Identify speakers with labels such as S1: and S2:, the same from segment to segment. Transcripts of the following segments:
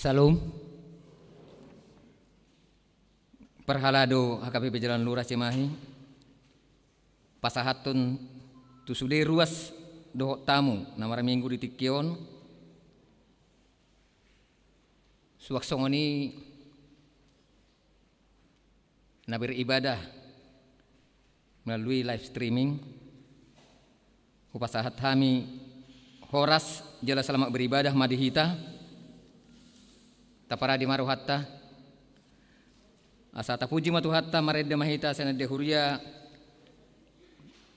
S1: Salam. Perhalado HKBP Jalan Lurah Cimahi. Pasahatun tu sudah ruas dohok tamu namara minggu di Tikion. Suwaksong ini nabir ibadah melalui live streaming. Upasahat kami horas jala selamat beribadah madihita. Tapara di maruhatta asa tapuji matuhatta mareda mahita senade huria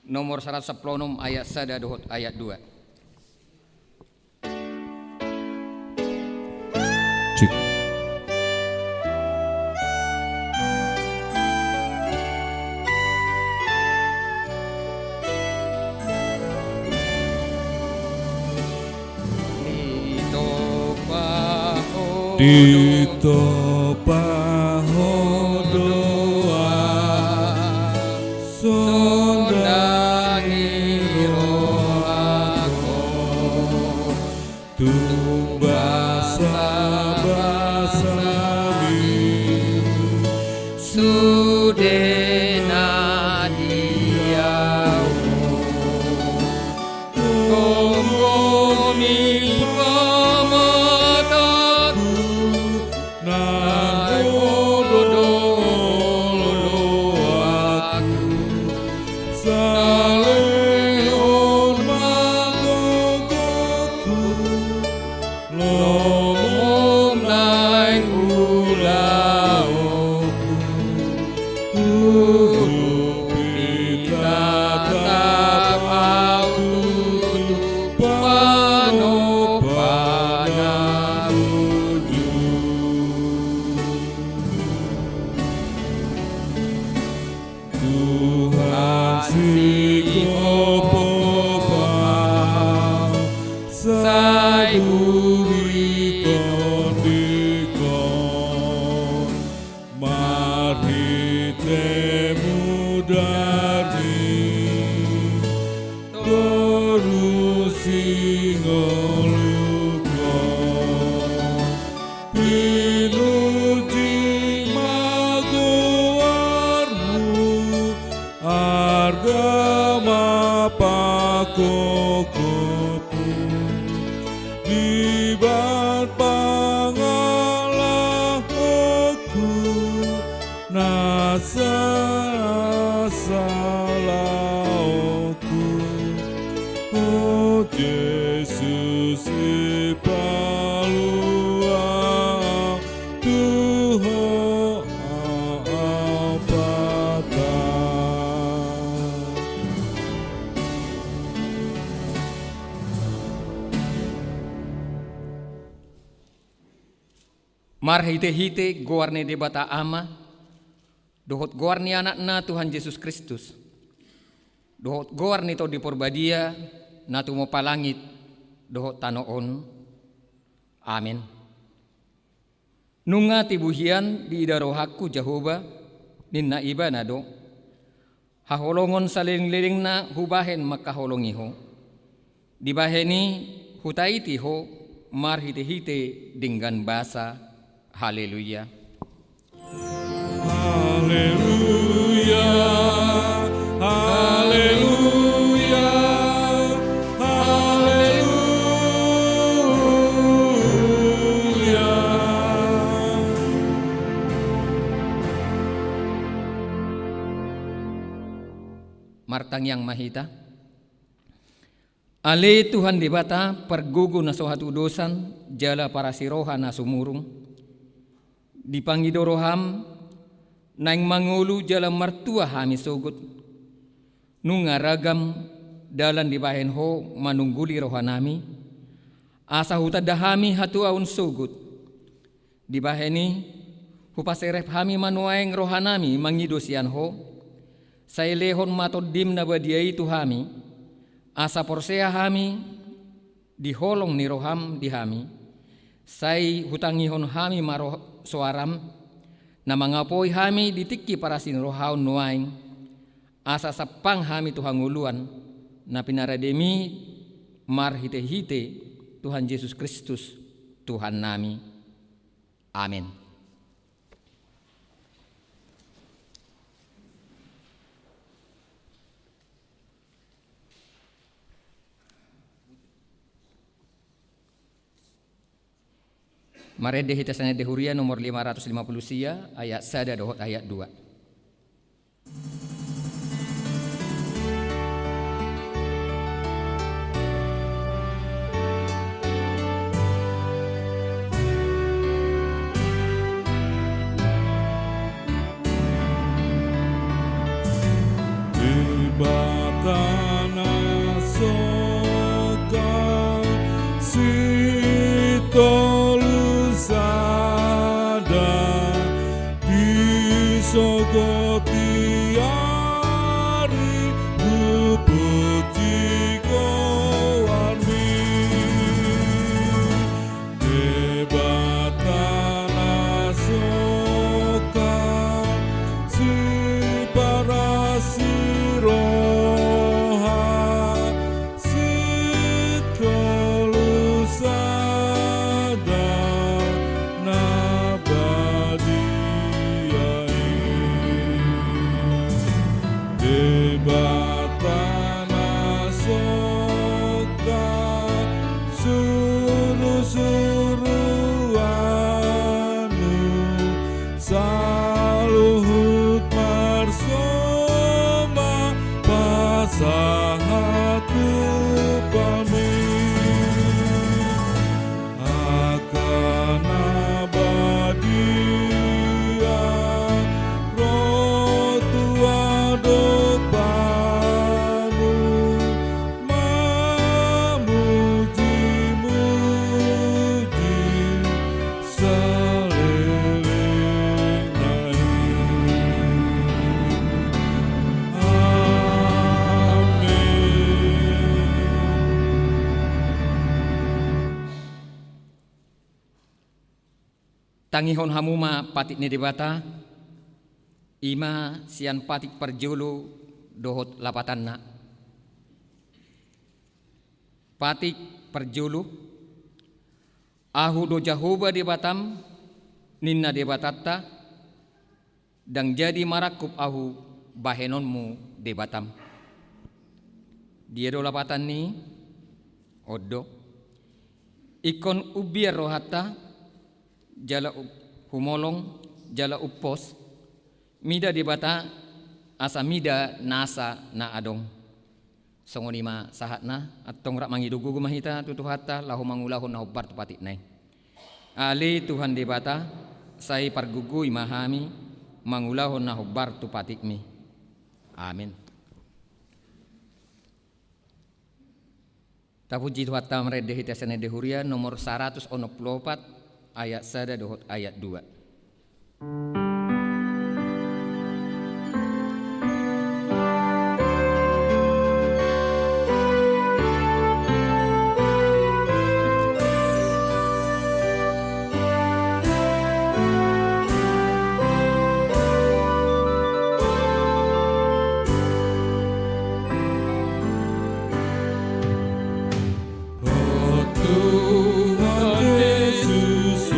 S1: nomor 110 ayat 1 dohot ayat 2.
S2: Cik. Dito pahodoa sondangi rohako tumbasa-basami
S1: Sudena diau Kongomi marhite-hite goarne debata ama dohot goarni anak-na Tuhan Yesus Kristus dohot goarni to di porbadia na tumo palangit dohot tanoon amin. Nunga tibuhian di idarohaku Jehovah ninna iba nado haholongon saling-liling na hubahen makaholongiho dibaheni hutaitiho marhite-hite dengan basa. Haleluya.
S2: Haleluya. Haleluya. Haleluya.
S1: Martang yang mahita. Ale Tuhan dibata pergugu na sohatu dosan jala para siroha na sumurung. Dipangidoroham naing mangulu jala martua hami sogut. Nunga ragam dalan dibahen ho manungguli rohanami. Asa hutadahami hatu aun sogut. Dibaheni hupaserep hami manuaeng rohanami mangidosian ho. Sailehon matodim na badiai tu hami. Asa porsea hami diholong ni roham di hami. Sai hutangihon hami maroh suaram na mangapoi hami ditiki para sinrohaun nuaing asa sapang hami Tuhan nguluan na pinarademi marhite-hite Tuhan Yesus Kristus Tuhan nami. Amin. Mari dehitasannya dehuria nomor 550 sia ayat 1 dohot ayat 2.
S2: Batana soka sitolusada disogoti ari buputiko warmi debatana soka si roha sitolusada nabadiai debatana soka suru-suruanu saluhut marsoma pasahatu pami akan abadia rotua dopamu mamuji-muji saleleng nai.
S1: Tangihon hamuma patik ni debata ima sian patik perjulu dohot lapatanna patik perjulu ahu do jahoba debatam ninna debatatta dan jadi marakup ahu bahenonmu debatam dia do lapatan ni odo ikon ubiar rohata jala humolong jala upos mida debata asa mida nasa na adong songonima sahatna atong rak mangidugu gumahita tutuhata lahu mangulahun na hubbar tupati nai ali Tuhan debata sai pargugu imahami mangulahun na hubbar tupati mi amin. Tapuji Tuhan merede hitasane dehuria nomor 144 ayat 1 dohot ayat 2.
S2: Tuhan Yesus,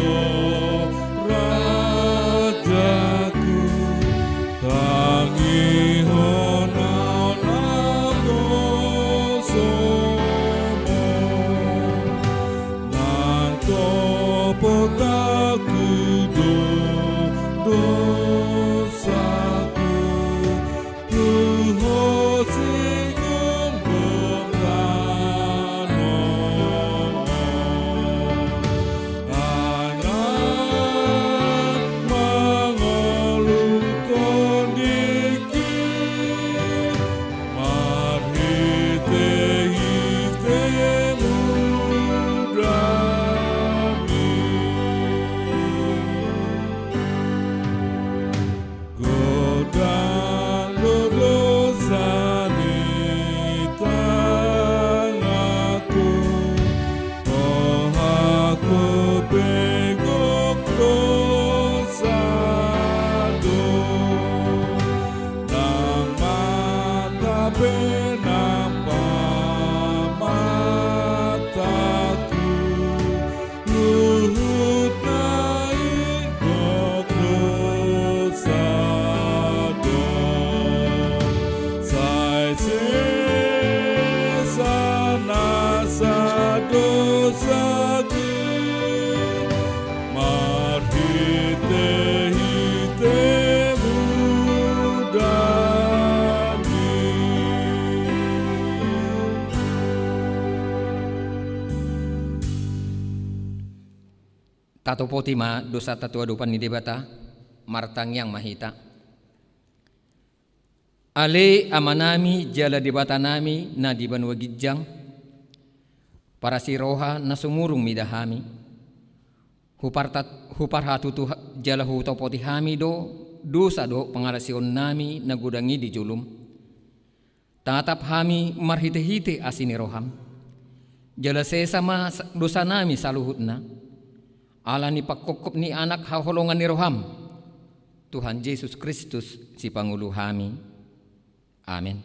S2: sakit marhite hitemu dami
S1: Tato potima dosa tatua dupan ni debata martang yang mahita. Ale amanami jala debata nami na di banua gijang para siroha na sumurung midahami. Huparhatu tu jala hutopoti hami do dosa do pengalasion nami na gudangi di julum. Tatap hami marhite-hite asini roham. Jala sesama dosa nami saluhutna. Ala ni pakokop ni anak haholongan ni roham. Tuhan Yesus Kristus si Pangulu hami. Amin.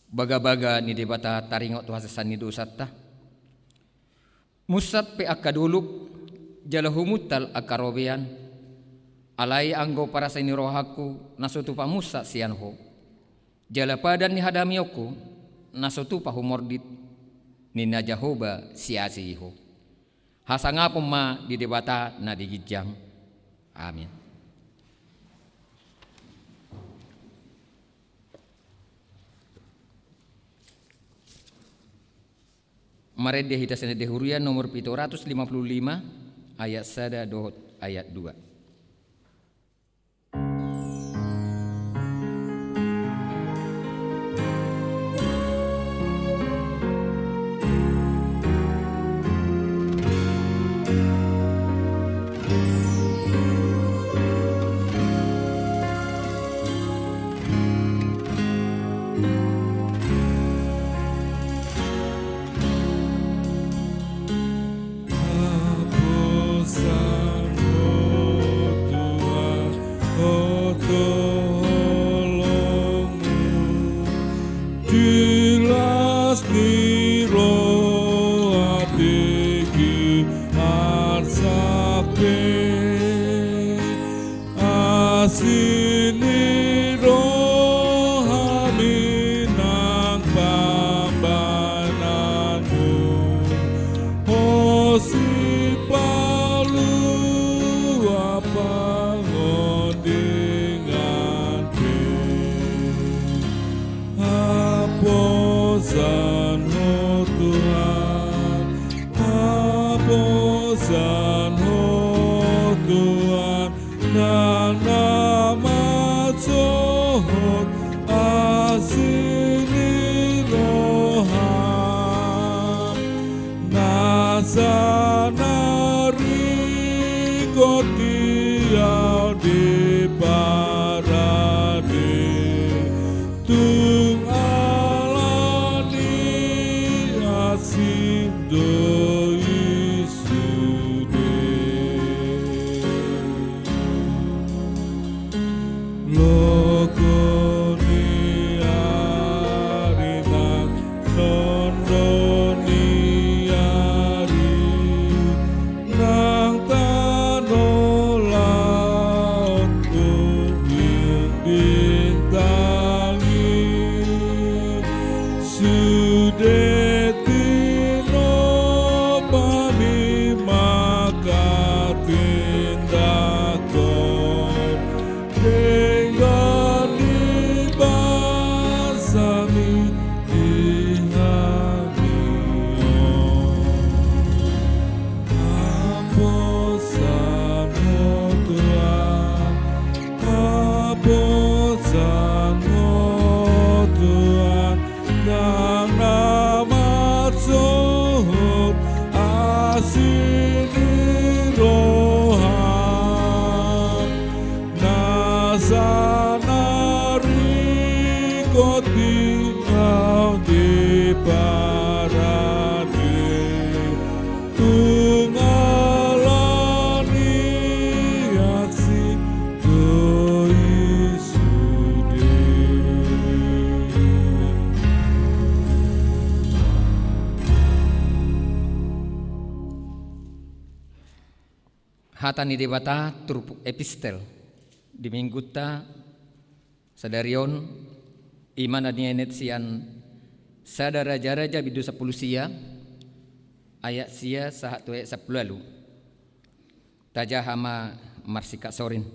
S1: Baga-baga ni debata taringot tu hasasan ni dosata. Musat pe akaduluk jala humutal akarobean. Alai anggo para sa rohaku nasutu pa musa sianho. Jala padan ni hadamioku nasutu pa humordit ni na Jehovah siasiho. Hasangapom ma di debata na digijang. Amin. Maret de hitasana de hurian nomor 755 ayat 1 dohot ayat 2.
S2: Tuhan, dan nama Sangho Tuhan yang amat suhud asini rohan nasanari koti kau di parade tungalani aksi doisude.
S1: Hatani debata turupuk epistel di mingguta sadarion iman adnienet sian sadara jaraja bidu 10 sia ayat sia sahat tuek 10 lalu tajahama marsika sorin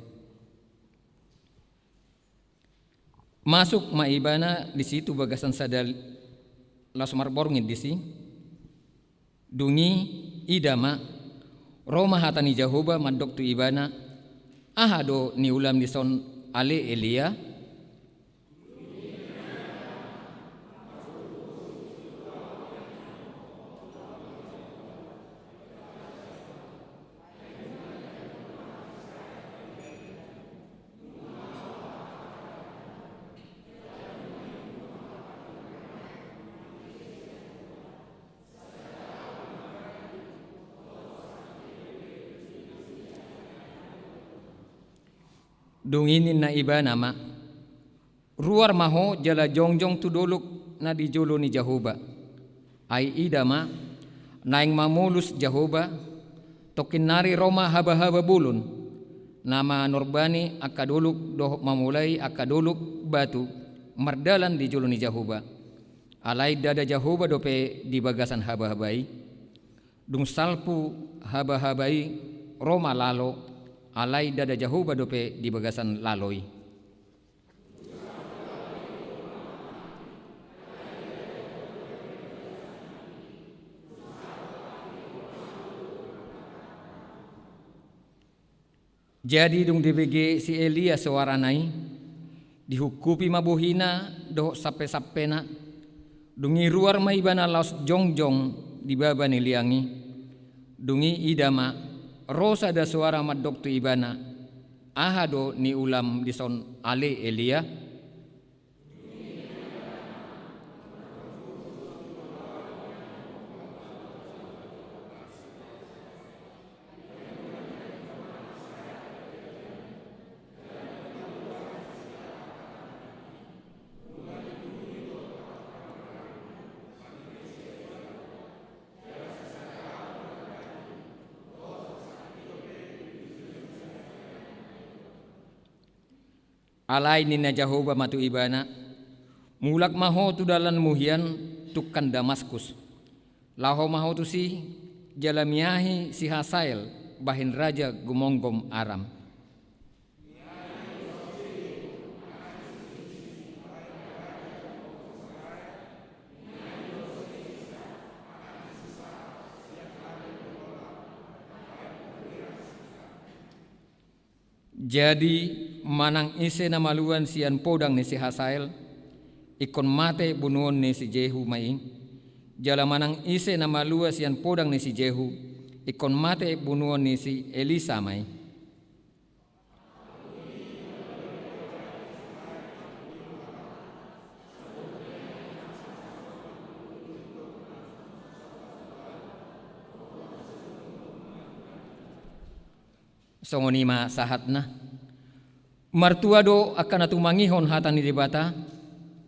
S1: masuk maibana di situ bagasan sadal lasmar borngin di si dungi idama Roma hatani Jahoba mandok tu ibana ahado ni ulam di son ale Elia dunginin na iba nama ruar maho jala jongjong tu doluk na di jolo ni Jahoba ai idama naing mamulus Jahoba tokin nari Roma haba-haba bulun nama Nurbani akadoluk doh mamulai akadoluk batu mardalan di jolo ni Jahoba alai dada Jahoba dope di bagasan haba-habai dung salpu haba-habai Roma lalo alai dada Jahoba dope di bagasan laloi. Jadi dung DBG si Elia sewaranai dihukupi mabuhina doh sape-sapena dungi ruar maibana laos jongjong di babani liangi dungi idama rosa da suara madok tu ibana ahado ni ulam dison ale Elia alai nina Jahoba matu ibana mulak maho tu dalan muhian tukan Damaskus laho maho tu si jalamiahi si Hasael bahin raja gumonggom Aram jadi manang ise na maluan sian podang ni si Hasael ikon mate bunuon ni si Jehu maing jala manang ise na malua sian podang ni si Jehu ikon mate bunuon ni si Elisa mai songonima sahatna martua do akan atu mangihon hatani debata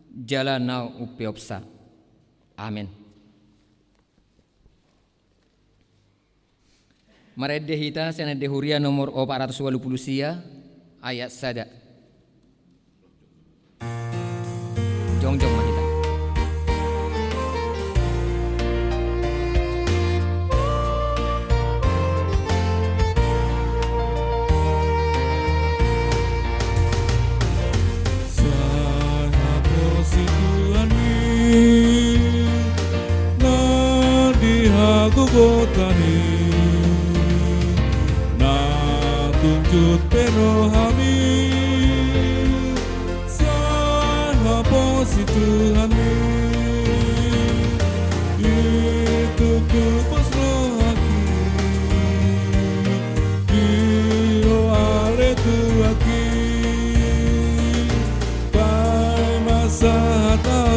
S1: jala nau upiopsa amin maredde hita senede huria nomor 480 sia ayat sada jongjong mahita
S2: Botani na tunjut pero hami sa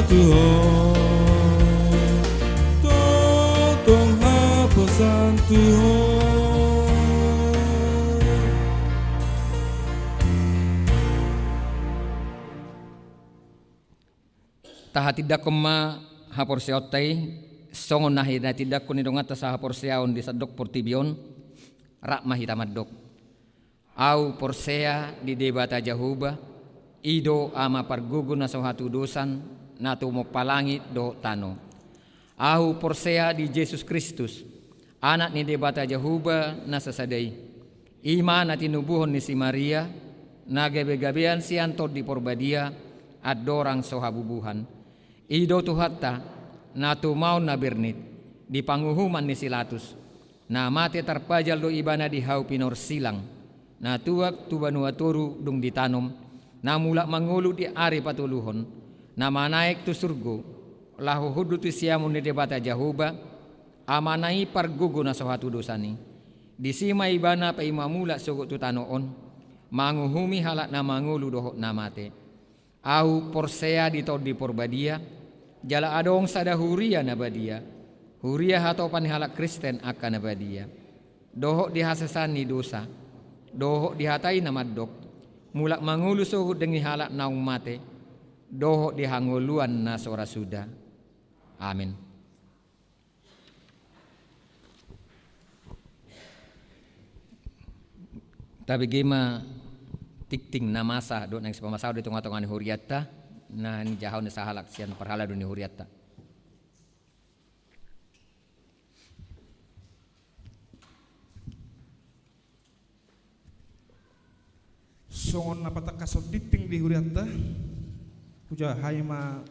S2: Tuhan, tolong hapusan Tuhan.
S1: Taha tidak kema hapor seotai songon nahi na tidak kuni dongat sa hapor seaon di sadok portibion rak mahita madok au porsea di debata jahuba ido ama pargugu na sohatu dosan natu mo palangit do tano au porsea di Yesus Kristus anak ni debata jahuba na sasadai ima na tinubuhon ni si Maria na gabe-gabean si anto di porbadia at dorang sohabubuhan ido tuhatta natu mau na bernit di panguhuman ni Silatus na mati tarpajal do ibana di hau pinor silang na tuak tubanua turu dung ditanom na mula mangulu di ari patuluhon na manaik tu surgo lahu hudu tu siamun ni debata jahuba amanai pargugu na sohatu dosani di sima ibana pa imamula sugut tu tanoon manguhumi halak na mangulu dohok na mate au porsea di tod di porbadia jala adong sada huria na badia huria hatau panihalak Kristen akan na badia dohok dihasasani dosa dohok dihatai na maddok mulak mangulu suhud dengi halak naung mate dohok dihanguluan na sora suda amin. Tapi gima tikting na masa do nang pamasaw di tunga-tunga ni huriatta na ni jahaw ni sahalak siyan parhala do ni huriatta.
S3: Songon napata kasot titing di huriatta puja hayma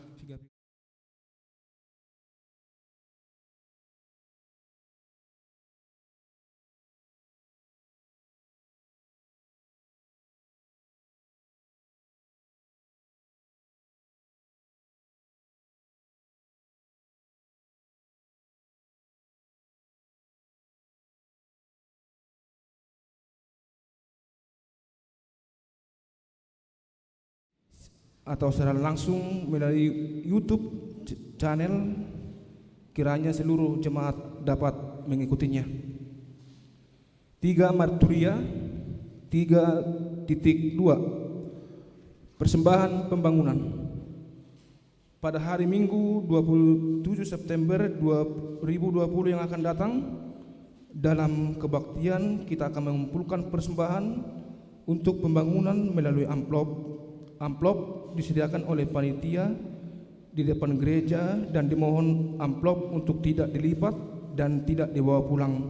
S3: atau secara langsung melalui YouTube channel kiranya seluruh jemaat dapat mengikutinya. 3 Marturia 3.2 Persembahan pembangunan. Pada hari Minggu 27 September 2020 yang akan datang dalam kebaktian kita akan mengumpulkan persembahan untuk pembangunan melalui amplop disediakan oleh panitia di depan gereja dan dimohon amplop untuk tidak dilipat dan tidak dibawa pulang.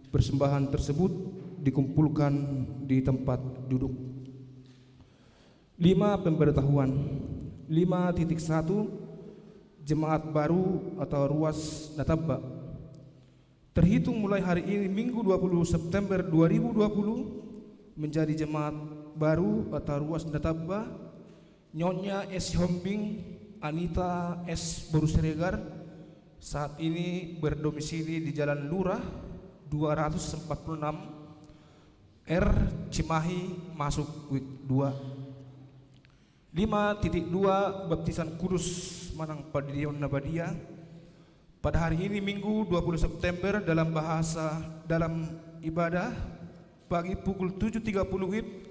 S3: Persembahan tersebut dikumpulkan di tempat duduk. 5 pemberitahuan. 5.1 Jemaat baru atau ruas Natabba. Terhitung mulai hari ini Minggu 20 September 2020 menjadi jemaat baru atau ruas Natabba Nyonya S. Hombing Anita S. Borusiregar saat ini berdomisili di Jalan Lurah 246 R Cimahi masuk Wik 2. 5.2 Baptisan Kudus Manang Padidion Nabadia pada hari ini Minggu 20 September dalam ibadah pagi pukul 7.30 WIB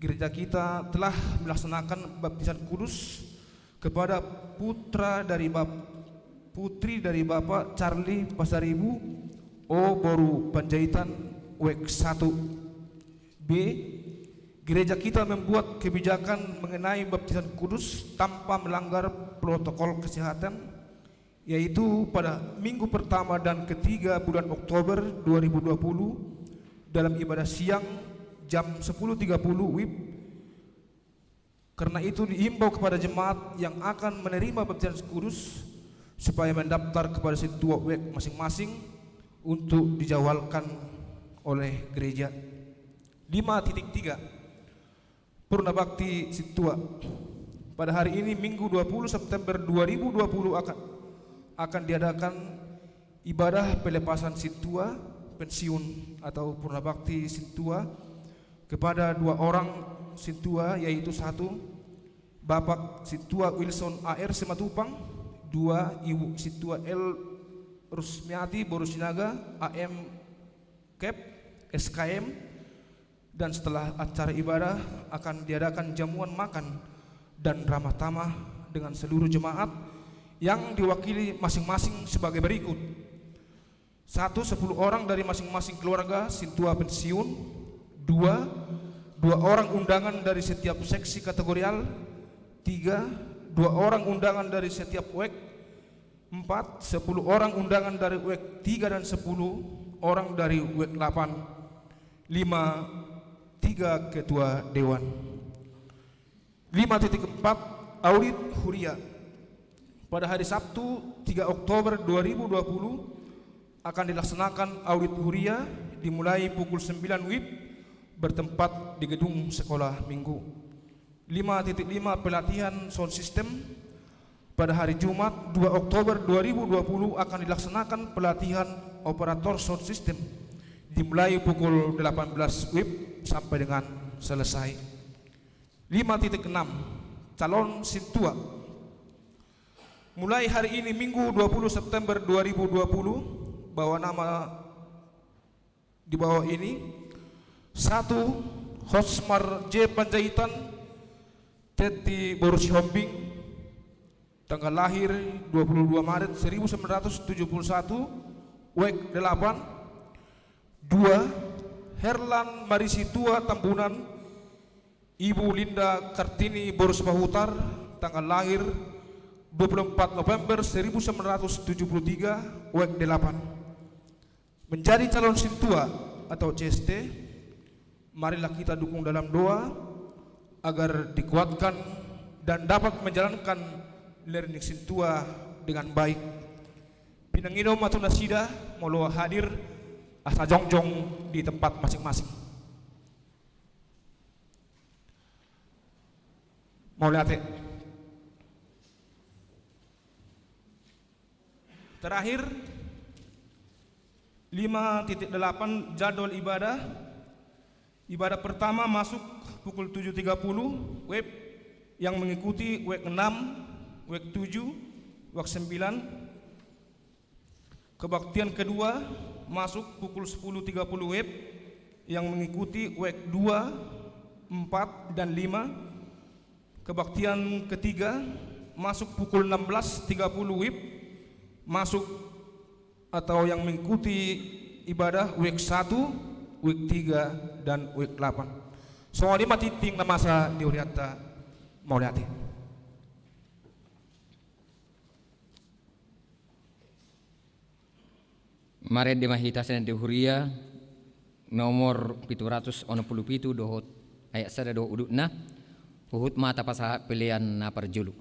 S3: gereja kita telah melaksanakan baptisan kudus kepada putri dari Bapak Charlie Pasaribu O Boru Panjaitan WEK 1 B. Gereja kita membuat kebijakan mengenai baptisan kudus tanpa melanggar protokol kesehatan, yaitu pada minggu pertama dan ketiga bulan Oktober 2020 dalam ibadah siang jam 10.30 WIB. Karena itu dihimbau kepada jemaat yang akan menerima baptisan kudus supaya mendaftar kepada situa WEK masing-masing untuk dijawalkan oleh gereja. 5.3 Purna Bakti Situa. Pada hari ini Minggu 20 September 2020 akan diadakan ibadah pelepasan situa pensiun atau Purna Bakti Situa kepada 2 orang situa, yaitu 1 Bapak Situa Wilson AR Simatupang. 2. Ibu Situa L Rusmiati Borusinaga AM Kep SKM. Dan setelah acara ibadah akan diadakan jamuan makan dan ramah tamah dengan seluruh jemaat yang diwakili masing-masing sebagai berikut. 1. 10 orang dari masing-masing keluarga Sintua pensiun. 2. 2 orang undangan dari setiap seksi kategorial. 3. 2 orang undangan dari setiap WEK. 4. 10 orang undangan dari WEK 3 dan 10 orang dari WEK 8. 5. 3 ketua dewan. 5.4 Audit Huria. Pada hari Sabtu 3 Oktober 2020 akan dilaksanakan audit Huria dimulai pukul 9 WIB bertempat di gedung sekolah minggu. 5.5 Pelatihan sound system. Pada hari Jumat 2 Oktober 2020 akan dilaksanakan pelatihan operator sound system dimulai pukul 18 WIB sampai dengan selesai. 5.6 Calon Sintua. Mulai hari ini Minggu 20 September 2020 bawa nama di bawah ini. 1. Hosmar J Panjaitan Teti Borusi Hombing, tanggal lahir 22 Maret 1971, WEK 8. 2. Herlan Marisitua Tambunan Ibu Linda Kartini Borus Bahutar, tanggal lahir 24 November 1973, WEK 8. Menjadi calon Sintua atau CST, marilah kita dukung dalam doa agar dikuatkan dan dapat menjalankan learning Sintua dengan baik. Pinangino matunasida moloa hadir asa jongjong di tempat masing-masing. Mau lihat ya? Terakhir 5.8 jadwal ibadah. Ibadah pertama masuk pukul 7.30 WIB yang mengikuti WEK 6, WEK 7, WEK 9. Kebaktian kedua masuk pukul 10.30 WIB yang mengikuti WEK 2, 4 dan 5. Kebaktian ketiga masuk pukul 16.30 WIB masuk atau yang mengikuti ibadah WEK 1, WEK 3 dan WEK 8. Soal 5 titik na masa diuriata mau lihat.
S1: Mare de mahitasen de Huria nomor 767 dohot ayat sada do udutna uhut mata pasaha pilihan na parjulu.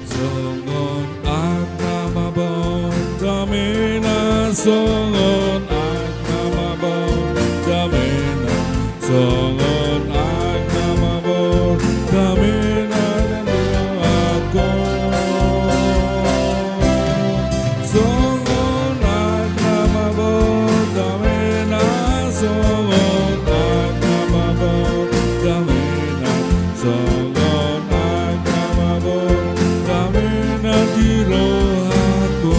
S2: Songon aknamabon damena, songon aknamabon damena, songon aknamabon damena aku. Songon aknamabon damena, songon aknamabon damena, songon aknamabon damena di rohaku.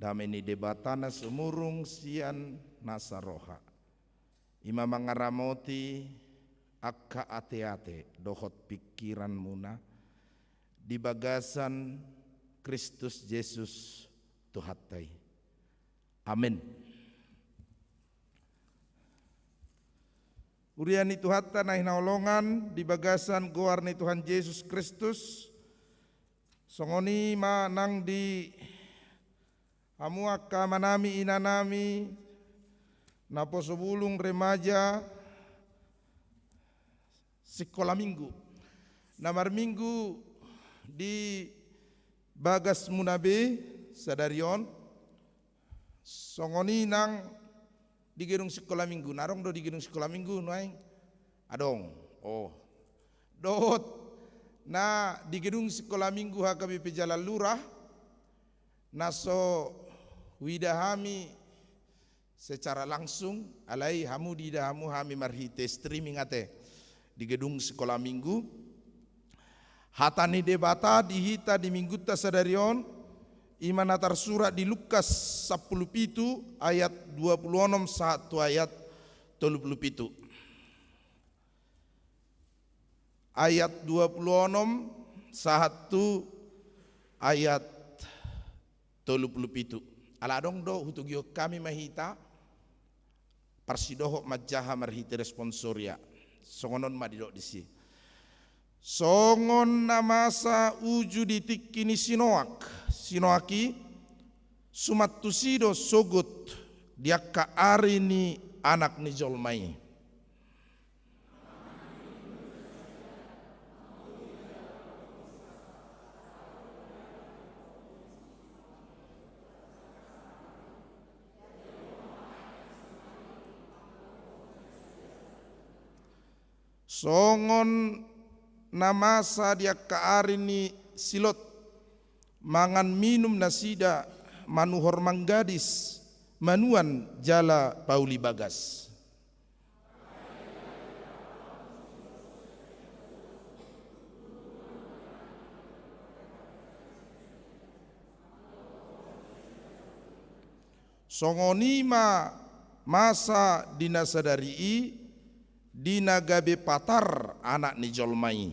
S4: dameni debatana semurung sian nasaroha. Ima mangaramoti akka ate-ate dohot pikiran muna di bagasan Kristus Yesus Tuhatai. Amin. Uriani Tuhata nahi naolongan di bagasan goarni Tuhan Yesus Kristus. Songoni manang di amuaka manami inanami napo sebulung remaja sekolah minggu. Namar minggu di bagas munabe sadarion songoni nang di gedung sekolah minggu narong do di gedung sekolah minggu noaing adong dot na di gedung sekolah minggu HKBP Jalan Lurah naso widahami secara langsung alai hamu di dahamu hami marhite streaming ate di gedung sekolah minggu hatani debata dihita di minggu tasadarion iman atar surat di Lukas 10 ayat 26 satu ayat 37 ayat 26 satu ayat 37 aladong do hutugyo kami mahita parsidoho majaha marhite responsoria songonon madidok disi songon namasa uju ditikini sinoaki sumattusido sogot diakka arini anak ni jolmai songon namasa dia kaarini silot mangan minum nasida manuhor manggadis manuan jala pauli bagas songonima masa dinasadari dinagabe patar anak ni jolmai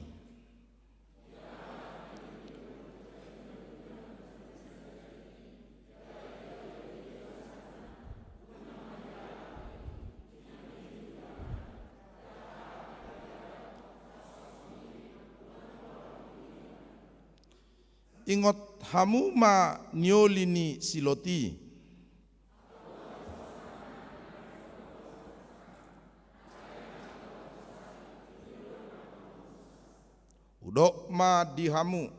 S4: ingot hamuma niolini siloti udok ma dihamu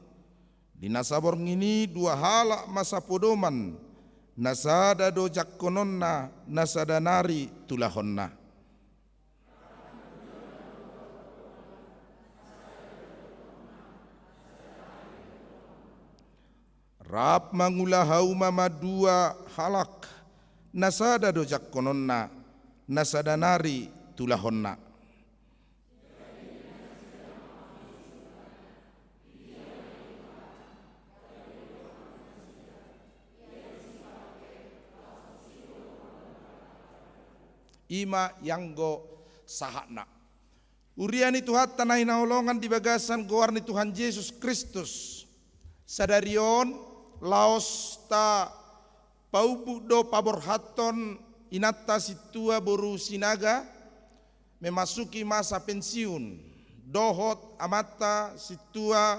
S4: dinasabor ngini dua halak masa podoman nasada do jakkononna nasada nari tulahonna rap mangula hauma madua halak nasada do jakkononna nasada nari tulahonna ima yanggo sahakna. Uriani Tuhan tanah naolongan di bagasan goarni Tuhan Yesus Kristus. Sadarion laos ta paubu do paborhaton inata situa boru sinaga memasuki masa pensiun. Dohot amata situa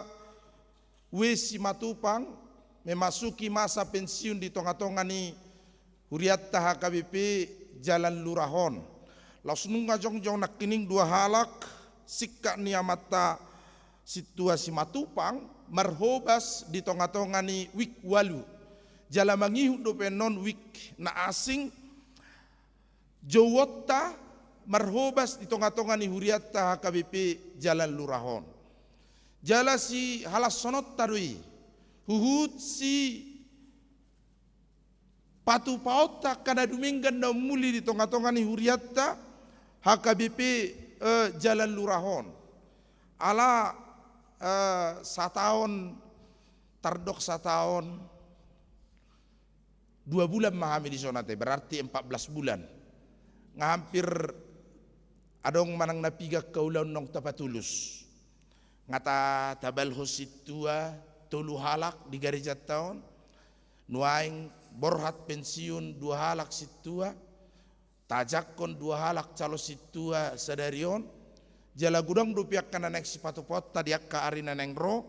S4: wesi matupang memasuki masa pensiun di tonga-tonga ni huriatta HKBP Jalan Lurahon. Laos nunga jongjong nakining dua halak sikka niamata situasi matupang marhobas di tonga-tonga ni wik walu. Jala mangihu do penon wik na asing jowotta marhobas di tonga-tonga ni huriatta HKBP Jalan Lurahon. Jala si halas sonot tarui huhut si patu pauta kada duminggan da muli di tonga-tonga ni huriatta HKBP Jalan Lurahon ala satahun tardok satahun 2 bulan mahami di sana teh, berarti 14 bulan. Ngahampir adong manang napiga kaulan nong tapatulus. Ngata tabal hositua tolu halak di gereja tahun. Nuaing borhat pensiun 2 halak situa. Tajakon 2 halak calo situa sadarion. Jala gudang do piak kana nek sepatu pot tadiak ka arina neng ro.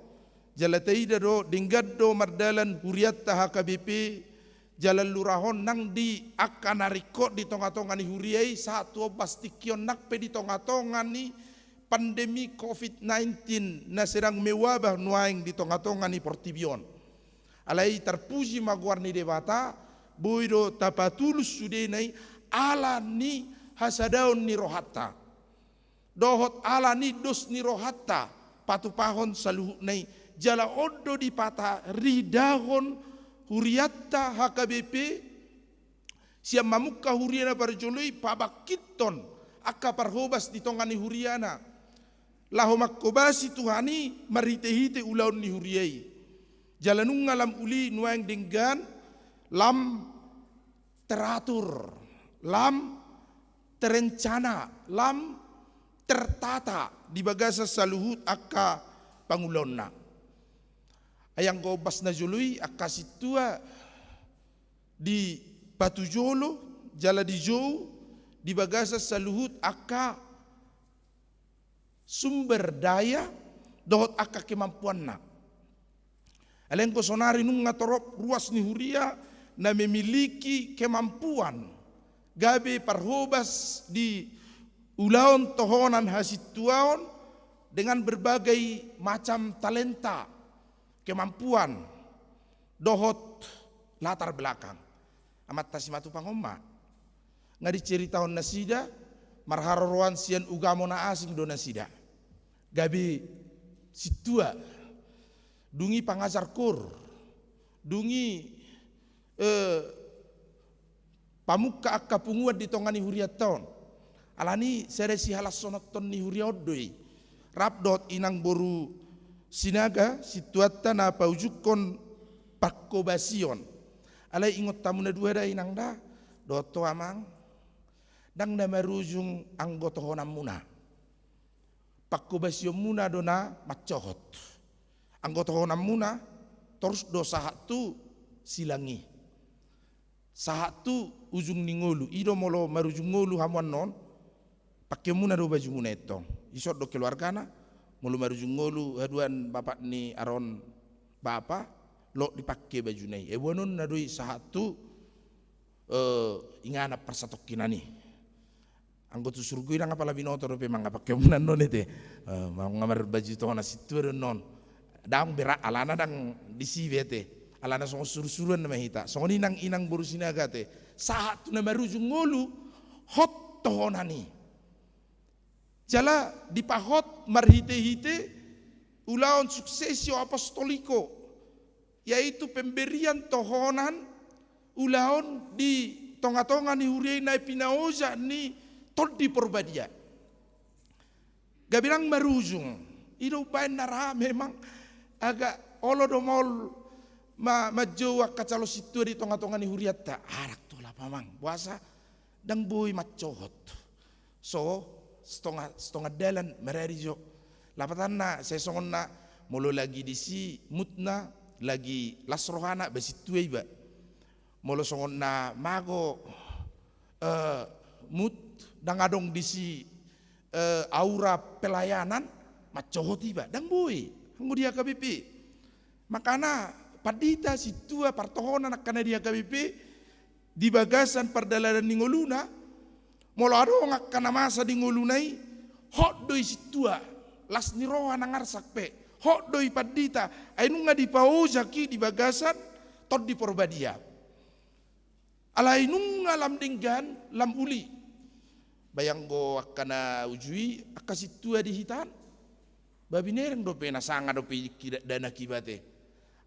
S4: Jala teida do dinggad do mardalan huriat ta HKBP. Jala lurahon nang di akan narikot di tonga-tonga ni huriai satu bastikion nak pe di tonga-tonga ni pandemi COVID-19 na sedang mewabah nuaing di tonga-tonga ni Portibion. Alai terpuji maguar ni debata boido tapatulus sudenai ala ni hasadaun ni rohata. Dohot ala ni dos ni rohata patupahon saluhu nai jala odo di pata ridahon huriatta HKBP siam mamukka huriana parjoloi pabakiton akka parhobas di tongani huriana lahomak kobasi tuhani marite-hite ulaun ni huriai jalanung ngalam uli nuang denggan lam teratur lam terencana lam tertata di bagasa saluhut akka pangulonna ayang gobas na jului akka situa di Batu Jolo jala di Jou di bagasa saluhut akka sumber daya dohot akka kemampuan na aleng ko sonari nung ngatorop ruas ni huria na memiliki kemampuan gabe parhobas di ulaon tohonan hasituaon dengan berbagai macam talenta, kemampuan, dohot latar belakang. Amat tasimatu pangoma. Ngadi ceritaon nasida, marharoruan sian ugamo na asing do nasida. Gabi situa, dungi pangajar kur, dungi pamukka akka punguat di tongani huriat taon. Alani seresi halas sonoton ni huriodoi rabdot inang boru sinaga situata na paujukon pakkobasion alai ingot tamuna dua da inang da doto amang dang na marujung anggoto honam muna pakkobasion muna dona macohot anggoto honam muna terus do sahatu silangi sahatu ujung ningolu ido molo marujung ngolu hamuan non pakai muna do baju muna etong isot do keluargana mulu marujung ngolu haduan bapak ni aron bapa lo dipakai baju nai ebonon nadoi sahatu ingana persatok kinani anggotu surgu irang apa labi noto rope manga pakai muna non ete mau ngamar baju to na situ non dang berak alana dang disivete alana songo sur-suruan na mahita songo inang boru sinaga te sahatu na marujung ngolu hot tohonani jala dipahot marhite-hite ulaon suksesio apostoliko yaitu pemberian tohonan ulaon di tonga-tonga ni huriai na pinaoja ni todi porbadia gabilang marujung ido bain nara memang agak olodomol majowa kacalo situ di tonga-tonga ni huriata arak tola pamang puasa dang boy macohot so setengah dalan merarijo lapatan na sesongon na mulu lagi disi mutna lagi lasrohana besi tuai ba mulu songon na mago mut dangadong disi aura pelayanan macohoti ba dang boy anggo dia KBP makana padita situa partohonan akana dia KBP di bagasan perdalanan ningoluna molo ado ngakana masa di ngulunai hot doi situa las niroha nangarsak pe hot doi padita ainu ngadi pauja ki di bagasan tot di porbadia alai nung ngalam dinggan lam uli bayang go akana ujui akasitua di hitan babinereng do pena sanga do pe dana kibate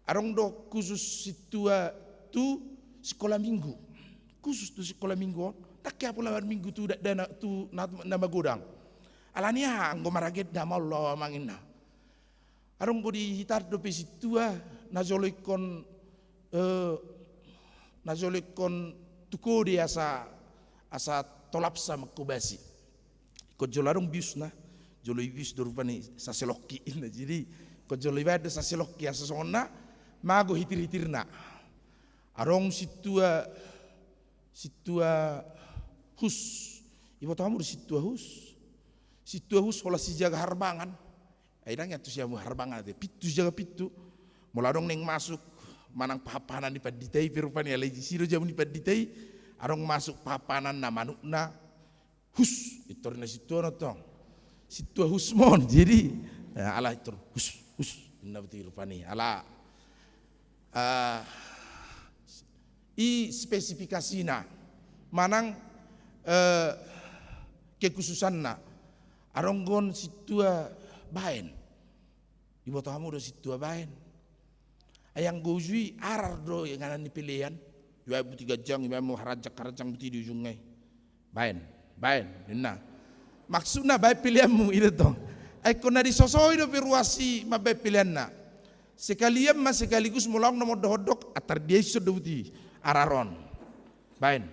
S4: arong do khusus situa tu sekolah minggu khusus tu sekolah minggu tak kaya pula minggu tu dana tu nama godang alania anggo maraget damal lo mangina arong go di hitar do pe situa na joloikon najolekon tuko dia asa tolapsa makubasi. Ko jolarong bius na joloi bius dorupani saseloki ina. Jadi ko joloi bada saseloki asa sona mago hitir-hitirna. Arong situa hus. Ibu tahu situa hus. Situa hus hola si jaga harbangan. Airangnya tu siamu harbangan ate pitu jaga pitu. Muladong neng masuk manang pahapanan di paditai pirupani alai siro jamu di paditai. Arong masuk pahapanan na manukna hus itorna situa tong. Situa hus mon. Jadi ala itor hus inna betul rupani ala i spesifikasina manang kekhususanna aronggon situa baen ibu tamu do situa baen ayang gojui arar do yang nganan ni pilihan ibu 3 jang ibu mau harajak buti di ujungnya baen nina maksudna bae pilihanmu itu tong ay kona disosoi do peruasi mabe pilihanna sekalian mas sekaligus mulang nomor dohodok atar dia sudah buti araron baen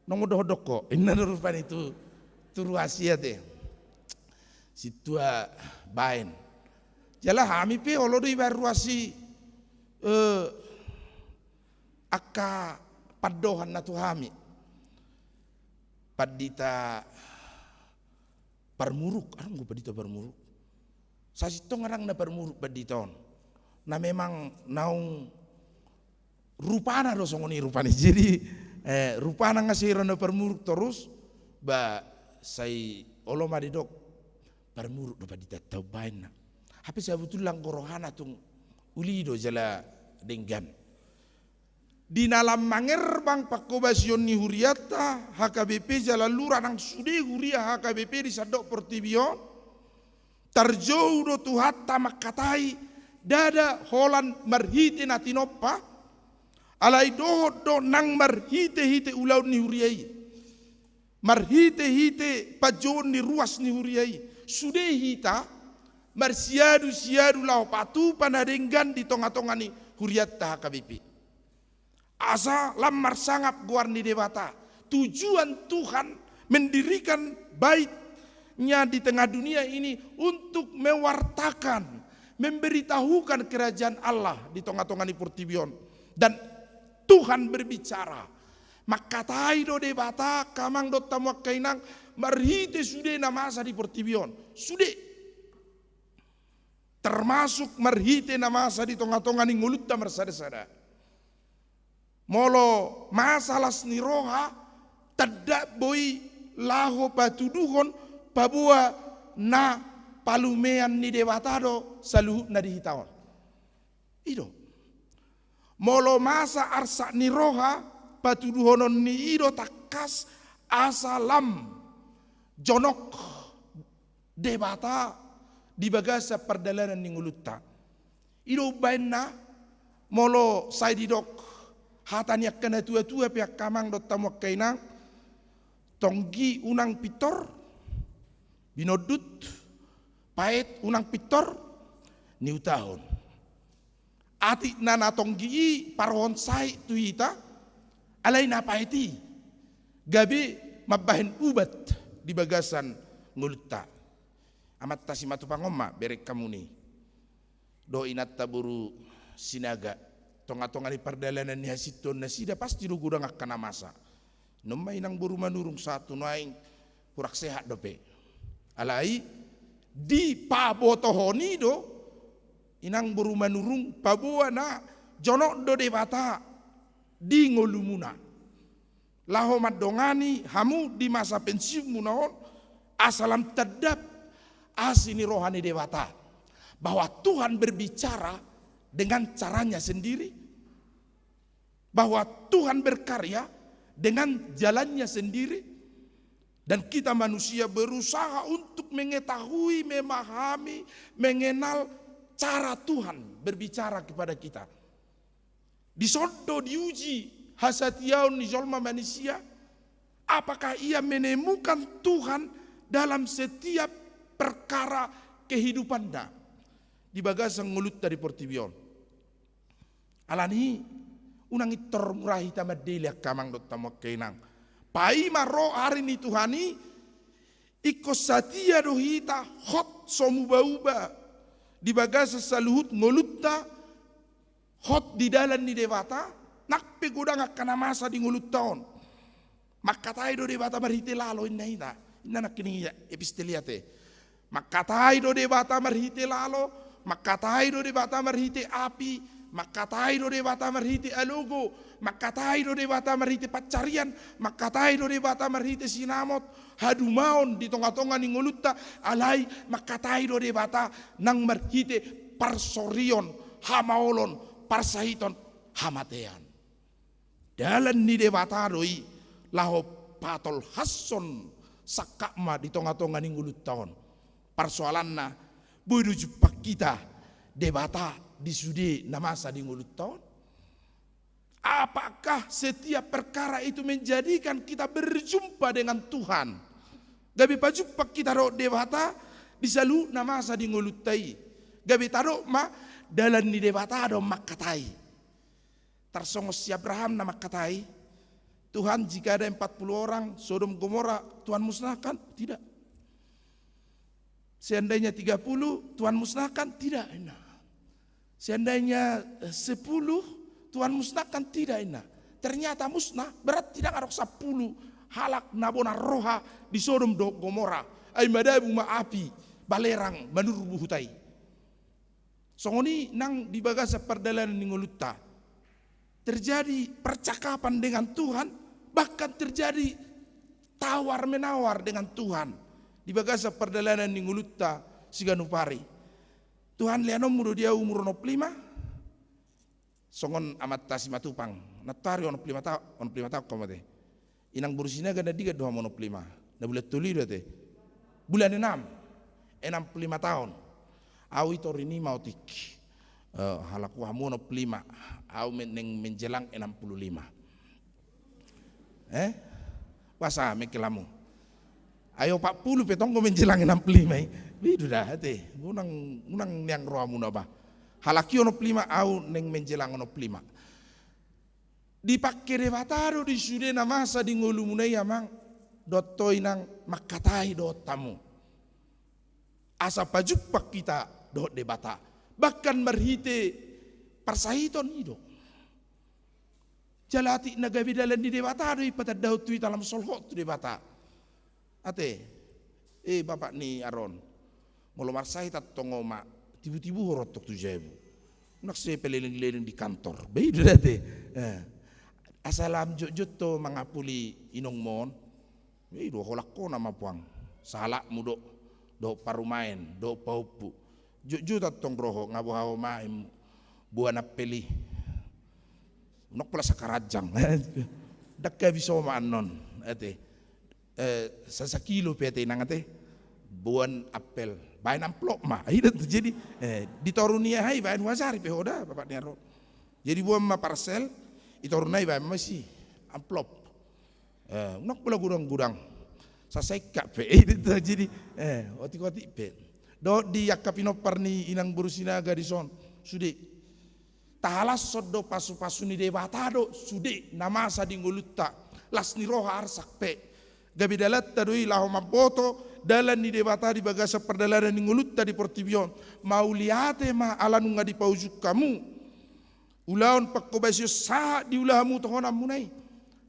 S4: nomor dohodok kok inna rupan itu turuasia teh situa baen jala hami pe olo do ibaruasi akka padohan na tu hami padita parmuruk arang go padita parmuruk sasito ngarang na parmuruk paditon na memang naung rupana do songoni rupani jadi rupana ngasih na parmuruk terus ba sai olo madidok parmuruk do padita tau bain na hape sa betul lang korohana tung ulido jala denggan di dalam mangerbang pakobasion ni huriata HKBP jala lura nang sude huria HKBP di sadok Portibio tarjou do tuhata makatai dada holan marhite natinopa alai do nang marhite ulau ni huriai marhite pajon ni ruas ni huriai sude hita marsiadu lau patu panadenggan di tonga-tongani huriata HKBP asa lamar sangap guarni dewata tujuan Tuhan mendirikan baitnya di tengah dunia ini untuk mewartakan memberitahukan kerajaan Allah di tengah-tengah ni Portibion dan Tuhan berbicara maka taido debata kamang do tamuak kainang marhite sude na masa di Portibion sude termasuk marhite na masa di tengah-tengah ni ngulutta marsada-sada molo masalas ni roha tadak boy laho patuduhon pabua na palumean ni dewatado saluh na dihitaon ido molo masa arsa ni roha patuduhonon ni ido takas asalam jonok debata di bagasa perdalanan ni ngulutta ido bainna molo sai didok hatanya kena tua-tua pihak kamang do tamuak kainang tonggi unang pitor binodut pait unang pitor niu tahun ati nana tonggi paron sai tuita alai na paiti gabi mabahin ubat di bagasan ngulutta amat tasimatu pangoma berek kamu ni do inat taburu sinaga tonga-tonga ni perdalanan ni hasiton na sida pasti rugu dangak kana masa nomay nang buru manurung satu naing kurak sehat dope alai di pabotohoni do inang buru manurung pabuana na jonok do debata di ngolumuna laho madongani hamu di masa pensiun munaon asalam tedap asini rohani dewata bahwa Tuhan berbicara dengan caranya sendiri bahwa Tuhan berkarya dengan jalannya sendiri dan kita manusia berusaha untuk mengetahui, memahami, mengenal cara Tuhan berbicara kepada kita. Disodo diuji hasatiaun ni jolma manusia apakah ia menemukan Tuhan dalam setiap perkara kehidupannya di bagasang ngulut dari Portibion. Alani unang itor murahi tamadeli kamang dot tamak kenang. Pai maro hari ni Tuhani iko satia dohita hot somuba-uba di bagasa saluhut ngolutta hot di dalan ni dewata nakpe godang akan masa di ngulut taon makatai do dewata marhite lalo inna nak kini episteliate makatai do dewata marhite lalo makatai do dewata marhite api makatai do dewata marhite alogo makatai do dewata marhite pacarian makatai do dewata marhite sinamot hadumaon di tonga-tonga ni ngulutta alai makatai do dewata nang marhite parsorion hamaolon parsahiton hamatean dalan ni dewata doi laho patol hasson sakakma di tonga-tonga ni nguluttaon persoalanna bodo jupak kita dewata disude namasa di ngulut tahun. Apakah setiap perkara itu menjadikan kita berjumpa dengan Tuhan? Gabi pajumpa kita ro dewata disalu namasa di ngulut tai. Gabi taro ma dalan ni dewata do makatai. Tarsongos si Abraham nama katai. Tuhan jika ada 40 orang Sodom Gomora Tuhan musnahkan? Tidak. Seandainya 30 Tuhan musnahkan? Tidak. Seandainya 10 Tuhan musnahkan? Tidak. Ternyata musnah berat tidak ada 10 halak nabona roha di Sodom Gomora ay madabu maapi balerang manurbu hutai. Songoni nang di bagasa perdalan ningolutta terjadi percakapan dengan Tuhan, bahkan terjadi tawar menawar dengan Tuhan di bagasa perdalanan ningolutta siganupari. Tuhan lianom mudo dia umur 25 songon amat tasi matupang natari ono 5 tahun komate inang burusina ganda diga doha mono 5 na bulat tuli dote bulan 65 tahun au itorini mautik halaku hamono 5 au menjelang 65 wasa mekelamu ayo 40 petong ko menjelang 65 bidu dah hati, unang yang roh muna ba. Halaki ono 5 au neng menjelang ono 5. Dipakai devataro di sude namasa di ngulu munai amang dotoi nang makatai dot tamu. Asa pajupak kita dot debata. Bahkan merhite persahiton ido. Jalati nagabi dalan di devataro ipatad daud tui dalam solhot tu debata. Ate, bapak ni Aron. Molo marsai tat tongoma tibu-tibu horotok tu jebu nak se peliling-liling di kantor beidu date asalam jojot to mangapuli inong mon beidu holak ko nama puang salak mudo do parumain do paupu jojot tat tong roho ngabo hawo maim buana peli nok pula sakarajang dakka biso maanon ate sa kilo pete nangate buan apel bain amplop mah itu jadi ditorunia hai bain wasari pehoda bapak niaro jadi buan ma parcel itorunai bain masih amplop nak pula gudang sa sekap pe itu jadi oti pe do di yakapino parni inang burusinaga di son sude tahalas sodo pasu-pasu ni debatado sude namasa di ngulutta las ni roha arsak pe gabi dalat tadui laho maboto dalan ni debata di bagasa perdalanan ni ngulutta di portibion mau liate ma alanunga di paujuk kamu ulaon pakkobasyo sa di ulahamu tohona munai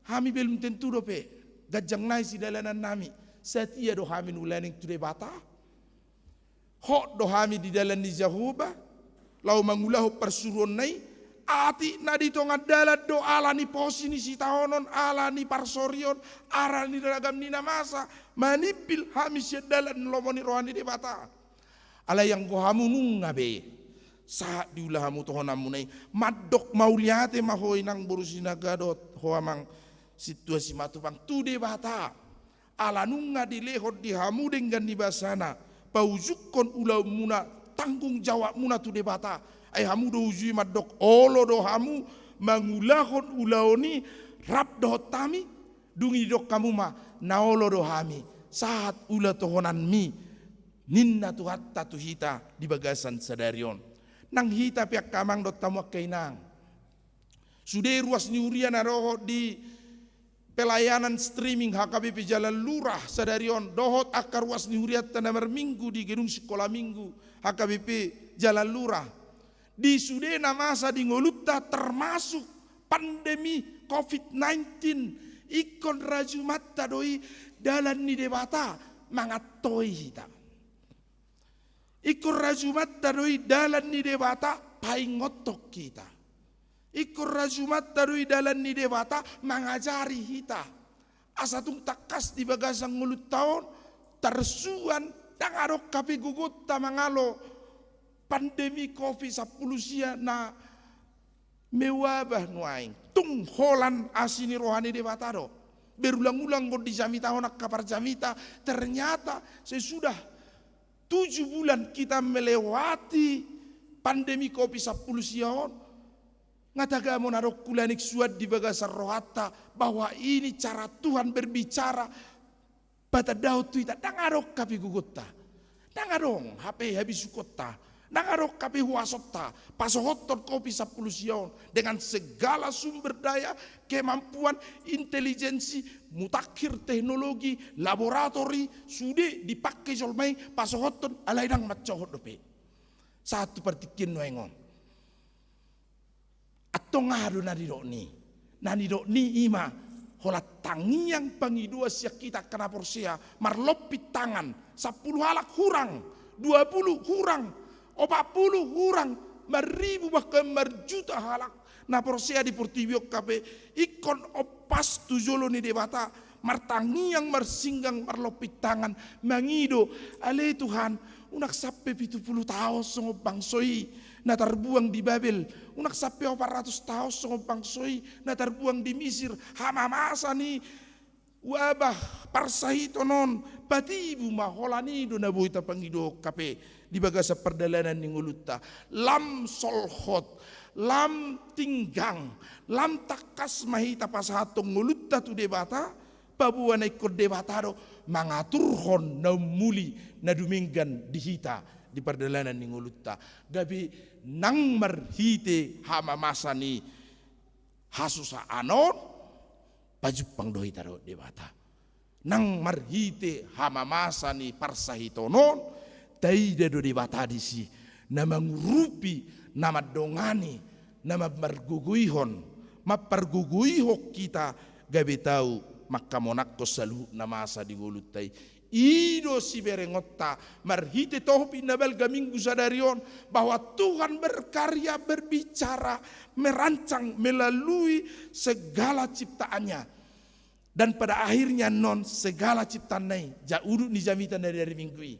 S4: hami belum tentu dope gajang nai si dalanan nami setia do hami ulaning tu debata hok do hami di dalan ni jahuba lau mangulahu persuruan nai ati nadi tonga dalat do alani posini si tahonon alani parsorion arani ragam ni namasa manipil hamis dalan lomoni rohani debata ala yang gohamu nunga be saat diulahamu tohona munai madok mauliate mahoi nang burusina gadot hoamang situasi matupang tu debata ala nunga dilehot dihamu dengan dibasana paujukon ulau muna tanggung jawab muna tu debata ay hamu do ujui madok olo do hamu mangulahon ulaoni rap do tami dungi dok kamu ma naolo do hami saat ula tohonan mi ninna tu hatta tu hita di bagasan sadarion nang hita piak kamang do tamu kainang Sudah ruas niurian aroho di pelayanan streaming HKBP Jalan Lurah sadarion dohot akar ruas niuriat tanamar minggu di gedung sekolah minggu HKBP Jalan Lurah. Di sudena masa di ngolutta termasuk pandemi COVID-19 ikon raju mata doi dalan ni debata mangatoi hita. Ikon raju mata doi dalan ni debata paingotok kita. Ikon raju mata doi dalan ni debata mangajari hita. Asatung takas di bagasang ngulut tahun tersuan dangarok kapi gugut mangalo pandemi COVID-10 sia na mewabah nuaing tung holan asini rohani debata do. Berulang-ulang kau dijamita honak kapar jamita, ternyata sesudah 7 bulan kita melewati pandemi COVID-10 siaon, ngataga monarok kulanik suat di bagasar rohata bahwa ini cara Tuhan berbicara pada daud tuita dangarok kapi gugutta, dangarong HP habis sukota, dangarok kapi huasota, pasohoton COVID-10 siaon dengan segala sumber daya, kemampuan, intelijensi, mutakhir teknologi, laboratori sudah dipakai solmai pasohoton alaidang macohot dope. Satu partikin noengon. Atau ngadu nadi ni ima holat tangiang pangidua siak kita kena porsia marlopit tangan 10 halak hurang, 20 hurang, 40 hurang, 1000 bahkan marjuta halak. Na porsia di portibiok kape ikon opas tujolo ni debata martangiang marsinggang marlopit tangan mangido ale Tuhan unak sampai 70 tahun songo bangsoi na terbuang di Babel unak sampai 400 tahun songo bangsoi na terbuang di Mesir hama masa ni wabah parsahito non patibu maholani do na buita pangido kape di bagasa perdalanan ning ulutta lam solhot lam tinggang lam takas mahita pasatong ngulutta tu debata pabuan ikut debata do mangaturhon na muli na duminggan dihita di perdalanan ning ngulutta gabi nang marhite hama masani hasusa anon pajupang dohita do debata nang marhite hama masani parsahitonon taida do debata disi na mangurupi nama dongani nama marguguihon maparguguihok kita gabe tahu makamonakko salu nama asa digulutai ido si berengotta marhite toh pinabal gaminggu sadarion bahwa Tuhan berkarya berbicara merancang melalui segala ciptaannya dan pada akhirnya non segala ciptaan nai jaudu ni jamitan dari minggu ini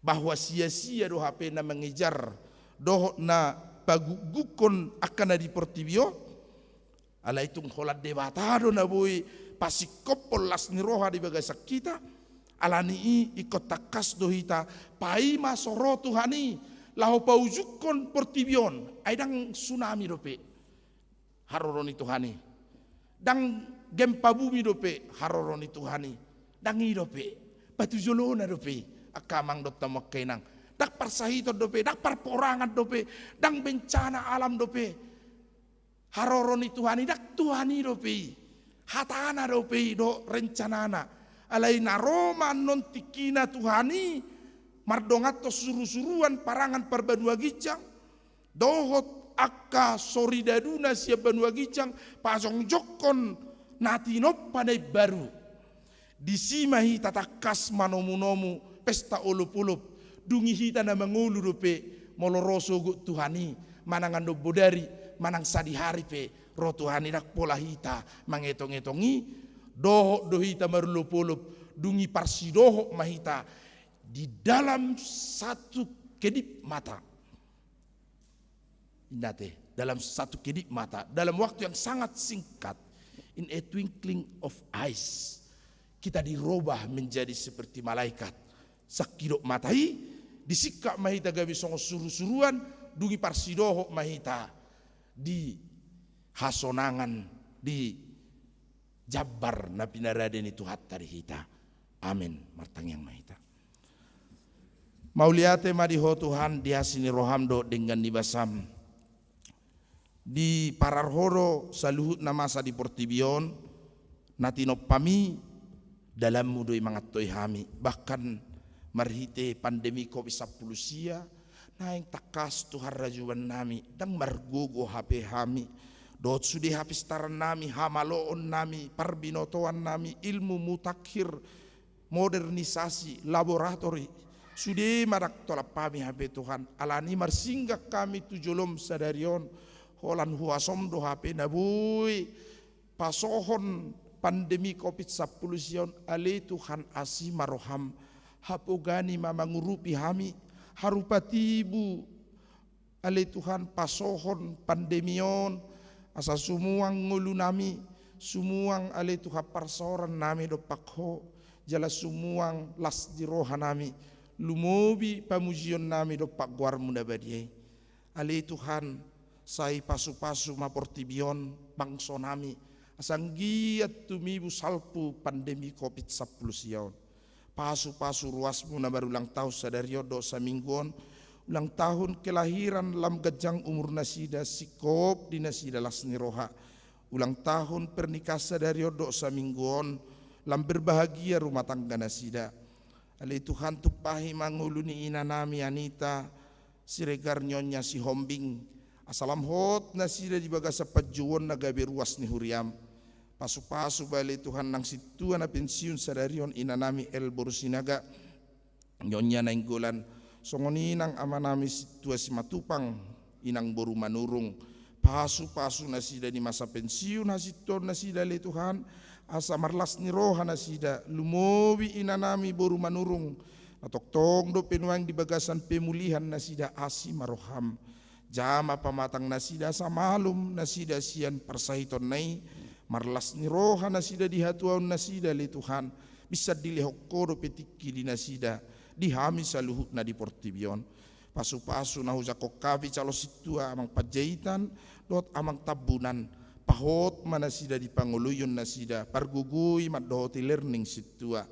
S4: bahwa sia-sia do HP na mengejar doh na pagugukon akan na di portibio ala itung holat debatado na boy pasikopol las ni roha di bagasak kita ala ni ikot takas dohita paima soro Tuhani lahu paujukon portibion aidang tsunami dope haroroni Tuhani dang gempa bumi dope haroroni Tuhani dangi dope batu jolona dope akamang dokta mokkenang dak parsahito dope dak parporangan dope dang bencana alam dope haroroni Tuhani dak Tuhani dope hatana dope do rencanana alai naroma non tikina Tuhani mardongato suru-suruan parangan perbanua gicang dohot akka soridaduna siap banua gicang pasong jokon natino panai baru disimahi tatakas manomu-nomu pesta ulup-ulup dungi hita na mangulu dope moloroso gu Tuhani manangan do bodari manang sadi hari pe ro Tuhani dak pola hita mangetong-etongi doho do hita marulup-ulup dungi parsidoho mahita di dalam satu kedip mata indate dalam satu kedip mata dalam waktu yang sangat singkat in a twinkling of eyes kita dirubah menjadi seperti malaikat sakidok matai disikap mahita gabi songo suru-suruan dungi parsidoho mahita di hasonangan di jabar na pinaraden itu hatta di hita amin martang yang mahita mauliate madiho Tuhan diasini rohamdo dengan dibasam di pararhoro saluhut na masa di Portibion natinopami dalam mudoi mangatoi hami bahkan marhite pandemi COVID-19 sia naing takas tu harajuan nami dang margogo HP hami dot sudi hapistaran nami hamaloon nami parbinotoan nami ilmu mutakhir modernisasi laboratori sudi marak tolap pami HP Tuhan alani marsinggah kami tujolom sadarion holan huasom do HP nabui pasohon pandemi COVID-19 sion ale Tuhan asi maroham hapogani mamangurupi hami harupatibu ale Tuhan pasohon pandemion asa sumuang ngulu nami sumuang ale Tuhan parsoran nami do pakho jala sumuang las di roha nami lumobi pamujion nami do pak guar munda badie ale Tuhan sai pasu-pasu ma Portibion bangso nami asanggiat tumibu salpu pandemi COVID-19 sion pasu-pasu ruasmu na barulang tahun sadario dosa mingguon ulang tahun kelahiran lam gajang umur nasida sikop di nasida lasni roha ulang tahun pernikah sadario dosa mingguon lam berbahagia rumah tangga nasida ale Tuhan tupahi manguluni ina nami Anita siregar nyonya si hombing asalam hot nasida di bagasa pajuon na gabi ruas ni huriam pasu-pasu balik Tuhan nang situan na pensiun sadarion ina nami El Borusinaga nyonya na inggolan songoni nang ama nami situa si matupang inang boru manurung pasu-pasu nasida di masa pensiun hasiton nasida le Tuhan asa marlas ni roha nasida lumobi ina nami boru manurung natoktong do penuang di bagasan pemulihan nasida asi maroham jama pamatang nasida samalum nasida sian persahiton nai marlas ni roha nasida di hatuan nasida le Tuhan bisa dilehokoro petiki di nasida di hami saluhut na di Portibion pasu-pasu na hujako kavi calo situa amang pajaitan dot amang tabunan pahot manasida di panguluyun nasida pargugui madhoti learning situa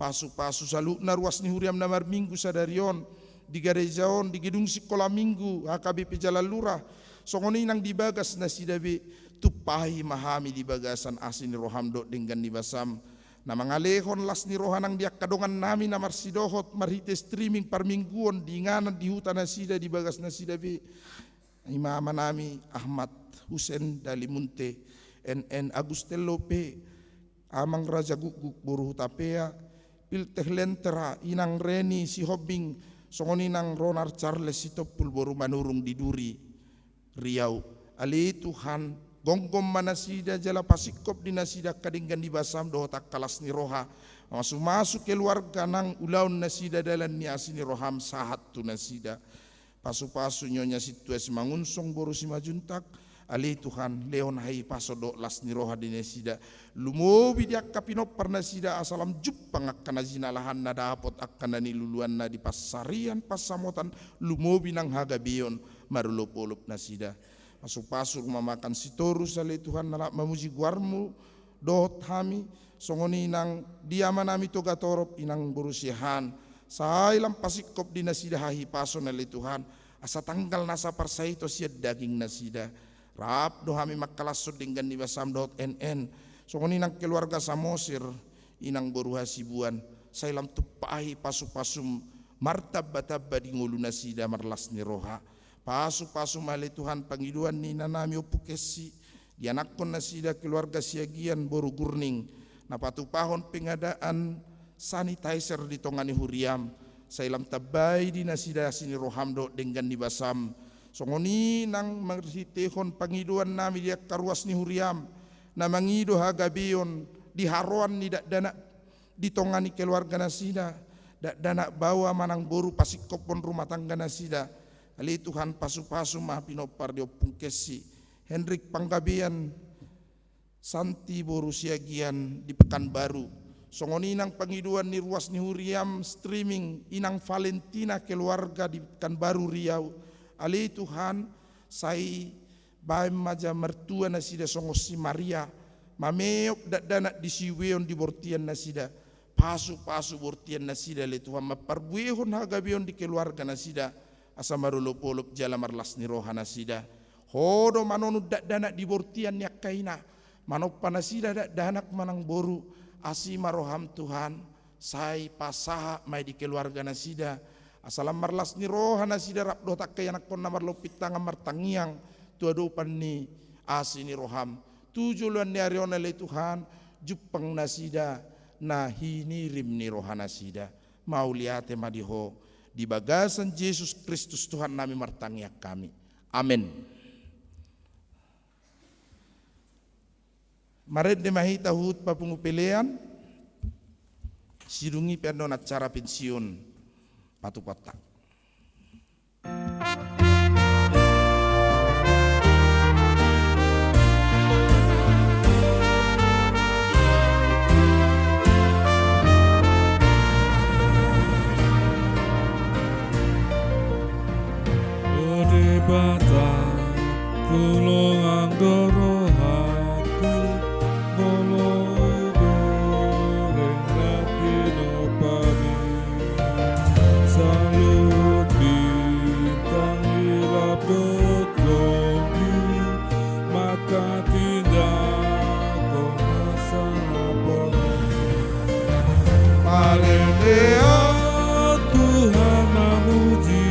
S4: pasu-pasu saluhut na ruas ni huriam na marminggu sadarion di garejaon di gedung sekolah minggu HKBP Jalan Lurah songoni nang dibagas nasida be tupahi mahami di bagasan asin roham dot dengan dibasam na mangalehon las ni rohanang diak kadongan nami na marsidohot marhite streaming parmingguon di nganan di hutan nasida di bagas nasida be imama nami Ahmad Husen Dalimunte NN Agustello P amang Raja Guguk Boru Hutapea Pilteh Lentera inang Reni si Hobbing songoni nang Ronar Charles Sitopul Boru Manurung di Duri Riau ali Tuhan gonggom manasida jala pasikop di nasida kadinggan di basam doh tak kalas ni roha masuk keluarga nang ulaun nasida dalan ni asini roham sahat tu nasida pasu-pasu nyonya situasi mangunsong boru si majuntak ali Tuhan leon hai pasodo las ni roha di nasida lumobi dia kapinop parnasida asalam jupang akan azina lahan na dapot akan ni luluan na di pasarian pasamotan lumobi nang hagabion marulop-olop nasida pasu-pasu rumah makan sitorus ale Tuhan nalak mamuji guarmu dohot hami songoni nang diaman nami toga torop inang borusihan sailam pasikop di nasida hahi pason ale Tuhan asa tanggal nasa parsaito siad daging nasida rap do hami makalasod dengan dibasam dohot NN songoni nang keluarga samosir inang boru hasibuan sailam tupahi pasu-pasum martabba-tabba di ngulu nasida marlas ni roha pasu-pasu mali Tuhan panggiluan ni nanami opukesi dianakon nasida keluarga siagian boru gurning napatupahon pengadaan sanitizer di tongani huriam sailam tabai di nasida sini rohamdo dengan dibasam songoni nang marhitehon panggiluan nami dia karuas ni huriam na mangido hagabion di haroan ni dana di tongani keluarga nasida dana bawa manang boru pasikopon rumah tangga nasida ali Tuhan pasu-pasu maha pinopar di opungkesi Hendrik Panggabean Santi boru siagian di Pekanbaru songoni inang pangiduan ni ruas ni huriam streaming inang Valentina keluarga di Pekanbaru Riau ali Tuhan sai bae maja mertua nasida songosi Maria mameop dana di siweon di bortian nasida pasu-pasu bortian nasida ali Tuhan maparbuehon hagabion di keluarga nasida asa marulop-olop jala marlas ni roha nasida Hodo manonu danak di bortian yakkaina. Manopanasida danak manang boru. Asima roham Tuhan. Sai pasaha mai di keluarga nasida. Asalam marlas ni roha nasida rap dotak kay anak pon namar lopit tangan martangiang. Tuadopan ni asini roham. Tujuan ni ariona le Tuhan. Jupang nasida. Nah hinirim ni roha nasida. Mau liate madiho. Di bagasan Yesus Kristus Tuhan nami martangiak kami. Amin. Maret de mahita hut papungupelean. Sirungi pendon acara pensiun Patu Kota.
S2: Ode bata tulung andoro hati bolo goreng lagi no pami salut bintang hilap berkopi maka tidak kau masalah Haleluya Tuhan memuji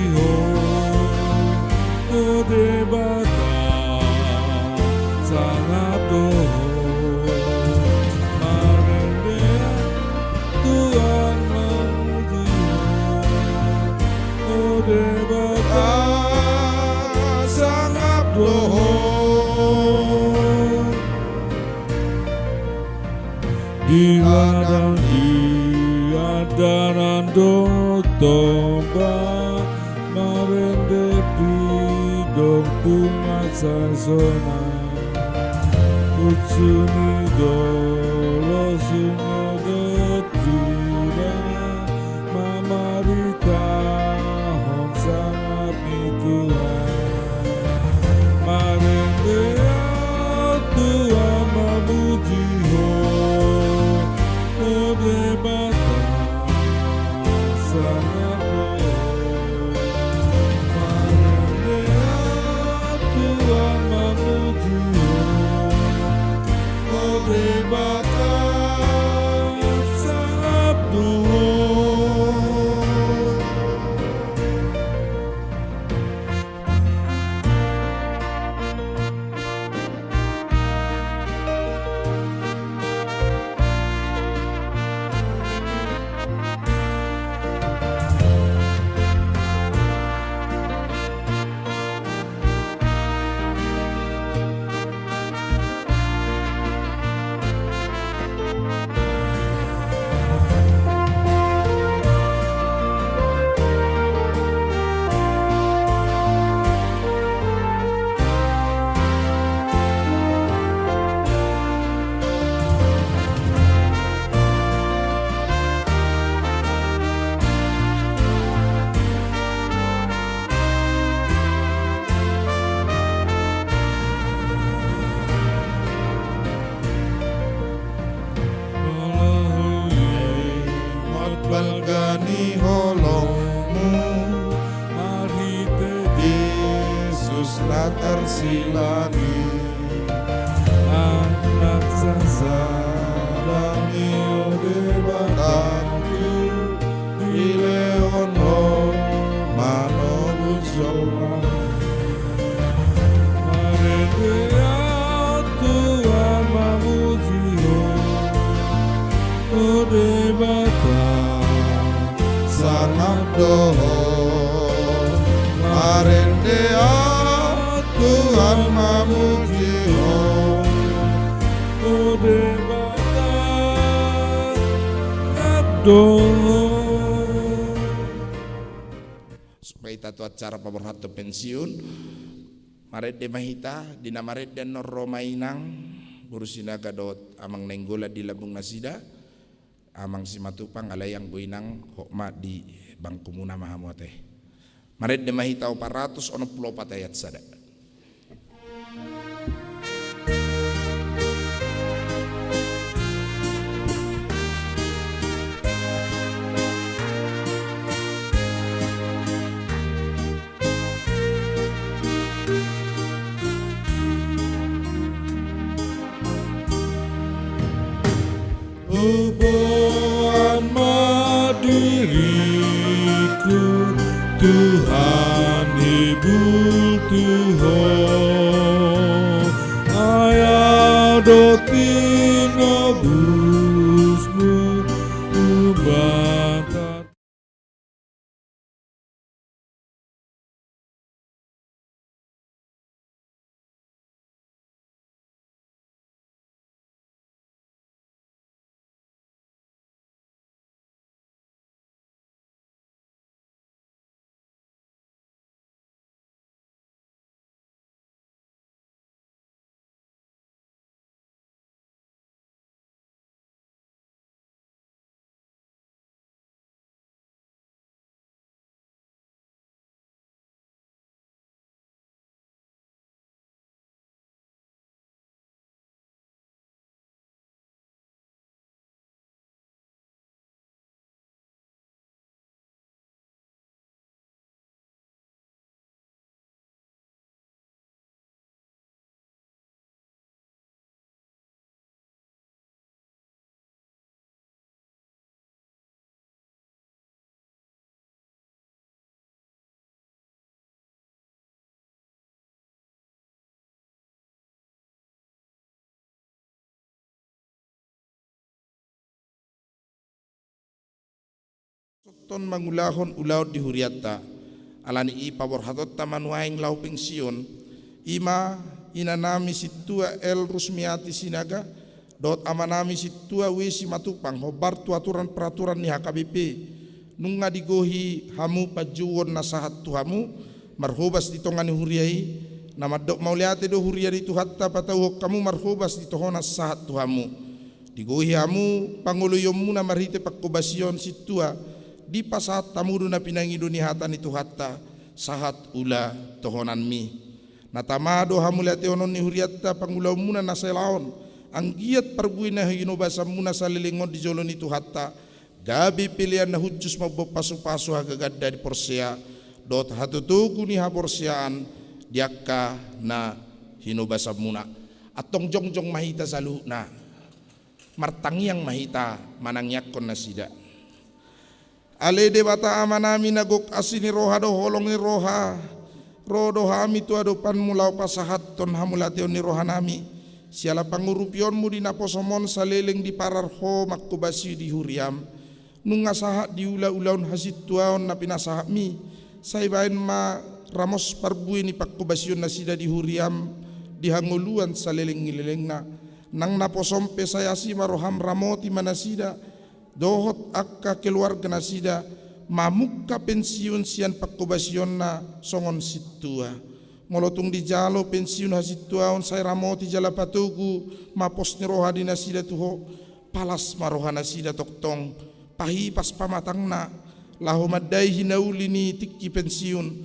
S2: Debata sangat doh Marendea Tuhan memuji Oh debata sangat doh Di ladang diadaran do tombak Marende dong tumasa zona kutsuni dolo sunga detura mamarita hon sangat Tuhan marendea Tuhan memuji ho debata sangat Tuhan memuji oh debata sangat balgani holongmu mari te Yesus latar silani anak sasarani ode batatu di leon ho mano busola mari dia Tuhan memuji ode batatu sangat doh marendea Tuhan memuji oh debata doh supaya itu acara pemerhati pensiun maret de mahita dina maret dan romainang burusina gadot amang nenggola di labung nasida amang si matupang alayang buinang hokma di bangkumuna mahamote. Maret de mahita 464 ayat sada.
S5: Hubungan diriku, Tuhan hibur Tuhan, ayah dotin ngabusmu ubatat.
S4: Ton mangulahon ulaw di huriatta alani I pabor hatot taman waing lau pensiun ima inanami situa el rusmiati sinaga dot amanami situa wesi matupang hobar tu aturan peraturan ni HKBP nunga digohi hamu pajuwon nasahat tuhamu marhobas ditongani huriai nama dok mauliate do huriari tu hatta patau kamu marhobas ditohona sahat tuhamu digohi hamu panguluyommu na marhite pakkobasion situa di pasat tamudu na pinangido ni hatan itu hatta sahat ula tohonan mi natamado hamulate onon ni huriatta pangulaw muna na selaon ang giat parbuina hinobasa muna sa lilingon di jolon itu hatta gabi pilihan na hujus mabopasu-pasu hagagadda di porsea dot hatutugu ni ha porseaan diakka na hinobasa muna atong jongjong mahita salu na martangiang mahita manangyakon na sida ale de bata amanami nagok asini roha do holong ni roha rodo hami tu ado pan mulau pasahat ton hamulateo ni roha nami siala pangurupion mu di naposomon saleleng di parar ho makkubasi di huriam nunga sahat di ula-ulaun hasit tuaon na pinasahat mi saibain ma ramos parbui ni pakkubasion na sida di huriam di hanguluan saleleng ngileleng na nang naposompe sayasi maroham ramoti manasida dohot akka keluarga nasida mamukka pensiun sian pakkobasion na songon situa molotung di jalo pensiun hasitua on saya ramoti jala patugu mapos ni roha di nasida tuho palas maroha nasida toktong pahi pas pamatang na laho madai hinauli ni tikki pensiun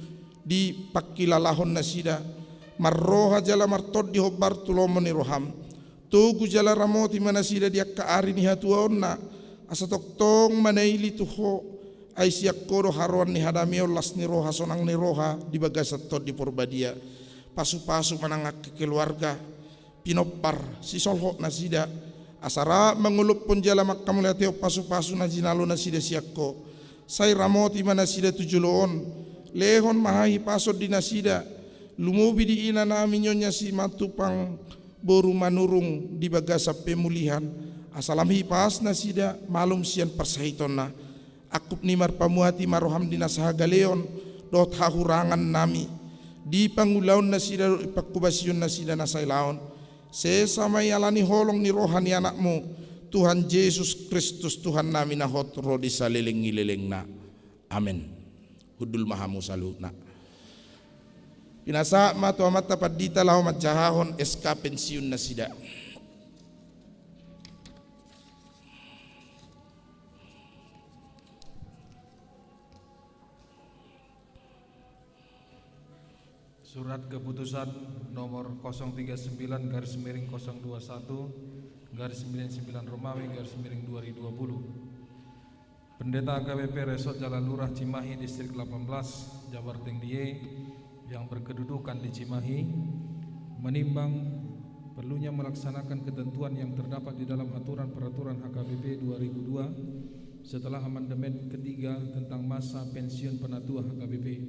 S4: di pakkilalahon nasida marroha jala martod di hobar tulomo ni roham tugu jala ramoti manasida di akka ari ni hatuaon na asa toktong manaili tuho ay siyak koro haruan ni hadamio las ni roha sonang ni roha di bagasat tod di porbadia pasu-pasu manangak ke keluarga pinopar si solho nasida asara mengulup pun jala makkamulateo pasu-pasu na jinalo nasida siyakko say ramoti manasida tujuloon lehon mahahi pasod di nasida lumubi di ina namin nyonya si matupang boru manurung di bagasap pemulihan asalam hipas nasida malum sian persahiton na akup ni marpamuati maroham dinasahaga leon dot hahurangan nami di pangulaon nasida ipakkubasion nasida nasailaon sesamay alani holong ni rohani anakmu Tuhan Yesus Kristus Tuhan nami nahot rodi salileng ngileleng na amin hudul mahamu saluna pinasa matu amat tapat dita lahu matjahahon SK pensiun nasida
S3: Surat keputusan nomor 039/021 /99 Romawi /2020 Pendeta KBP Resort Jalan Lurah Cimahi Distrik 18 Jabar Tengdie yang berkedudukan di Cimahi menimbang perlunya melaksanakan ketentuan yang terdapat di dalam aturan peraturan HKBP 2002 setelah amandemen ketiga tentang masa pensiun penatua HKBP.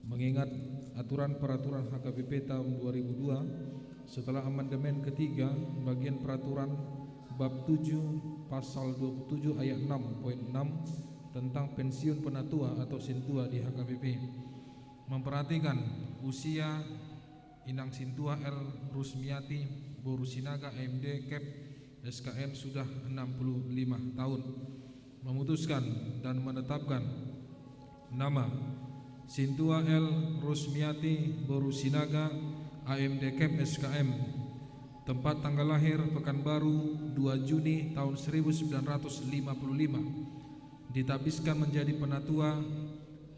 S3: Mengingat aturan peraturan HKBP tahun 2002 setelah amandemen ketiga bagian peraturan bab 7 pasal 27 ayat 6.6 tentang pensiun penatua atau sintua di HKBP, memperhatikan usia Inang Sintua L. Rusmiati Borusinaga AMD Kep SKM sudah 65 tahun, memutuskan dan menetapkan nama Sintua L. Rusmiati Borusinaga AMD Kep SKM, tempat tanggal lahir Pekanbaru 2 Juni tahun 1955, ditabiskan menjadi penatua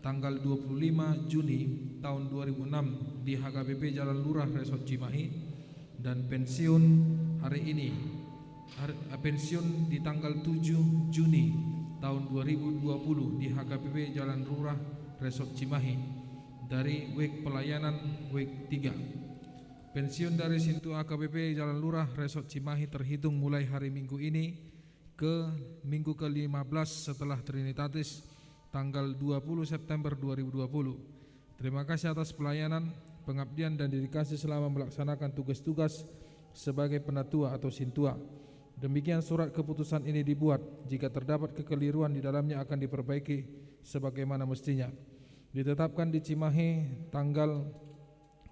S3: tanggal 25 Juni tahun 2006 di HKBP Jalan Lurah Resort Cimahi, dan pensiun hari ini pensiun di tanggal 7 Juni tahun 2020 di HKBP Jalan Lurah Resort Cimahi dari WIK pelayanan WIK 3. Pensiun dari Sintua HKBP Jalan Lurah Resort Cimahi terhitung mulai hari Minggu ini ke minggu ke-15 setelah Trinitatis tanggal 20 September 2020. Terima kasih atas pelayanan, pengabdian dan dedikasi selama melaksanakan tugas-tugas sebagai penatua atau sintua. Demikian surat keputusan ini dibuat. Jika terdapat kekeliruan di dalamnya akan diperbaiki sebagaimana mestinya. Ditetapkan di Cimahi tanggal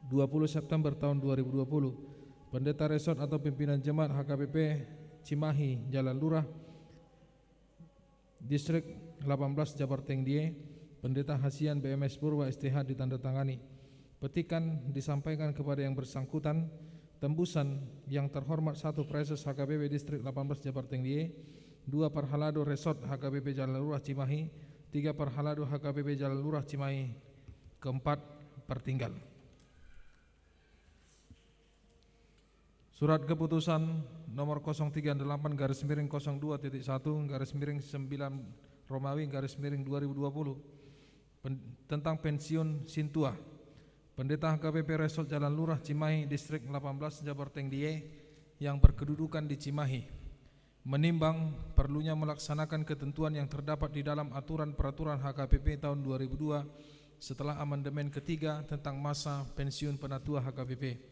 S3: 20 September tahun 2020. Pendeta Resort atau pimpinan jemaat HKBP Cimahi Jalan Lurah Distrik 18 Jabarteng Die, Pendeta Hasian BMS Purwa STH ditandatangani. Petikan disampaikan kepada yang bersangkutan. Tembusan yang terhormat 1 Preses HKBP Distrik 18 Jabarteng Die, 2 Parhalado Resort HKBP Jalan Lurah Cimahi, 3 Parhalado HKBP Jalan Lurah Cimahi, keempat pertinggal. Surat keputusan nomor 032.01/9 tentang pensiun sintua Pendeta HKBP Resort Jalan Lurah Cimahi Distrik 18 Jabarteng Die yang berkedudukan di Cimahi, menimbang perlunya melaksanakan ketentuan yang terdapat di dalam aturan peraturan HKBP tahun 2002 setelah amandemen ketiga tentang masa pensiun penatua HKBP.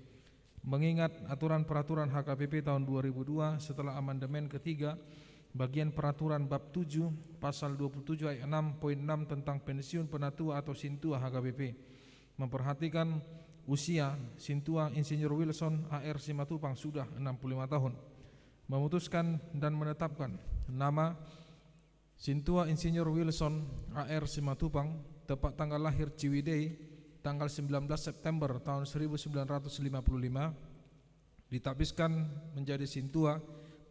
S3: Mengingat aturan peraturan HKBP tahun 2002 setelah amandemen ketiga bagian peraturan bab 7 pasal 27 ayat 6.6 tentang pensiun penatua atau sintua HKBP, memperhatikan usia sintua Insinyur Wilson AR Simatupang sudah 65 tahun, memutuskan dan menetapkan nama sintua Insinyur Wilson AR Simatupang, tepat tanggal lahir Ciwidey tanggal 19 September tahun 1955, ditabiskan menjadi sintua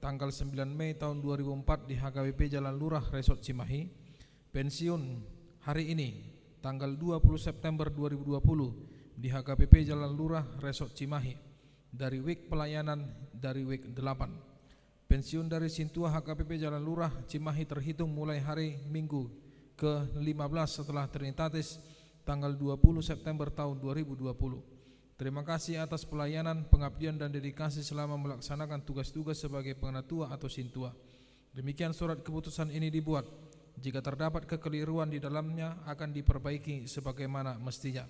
S3: tanggal 9 Mei tahun 2004 di HKBP Jalan Lurah Resort Cimahi. Pensiun hari ini tanggal 20 September 2020 di HKBP Jalan Lurah Resort Cimahi dari WIK pelayanan dari WIK 8. Pensiun dari sintua HKBP Jalan Lurah Cimahi terhitung mulai hari Minggu ke-15 setelah Trinitatis tanggal 20 September tahun 2020. Terima kasih atas pelayanan, pengabdian dan dedikasi selama melaksanakan tugas-tugas sebagai penatua atau sintua. Demikian surat keputusan ini dibuat. Jika terdapat kekeliruan di dalamnya akan diperbaiki sebagaimana mestinya.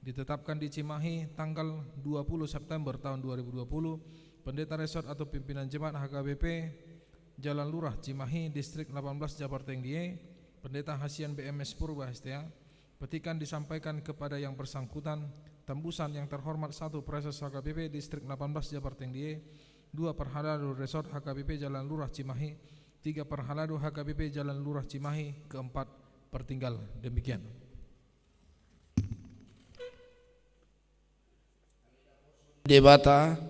S3: Ditetapkan di Cimahi tanggal 20 September tahun 2020, Pendeta Resort atau pimpinan jemaat HKBP Jalan Lurah Cimahi Distrik 18 Jabarteng Die, Pendeta Hasian BMS Purwa STH. Petikan disampaikan kepada yang bersangkutan. Tembusan yang terhormat 1 Preses HKBP Distrik 18 Jabarteng Die, 2 Parhalado Resort HKBP Jalan Lurah Cimahi, 3 Parhalado HKBP Jalan Lurah Cimahi, keempat pertinggal. Demikian.
S2: Debata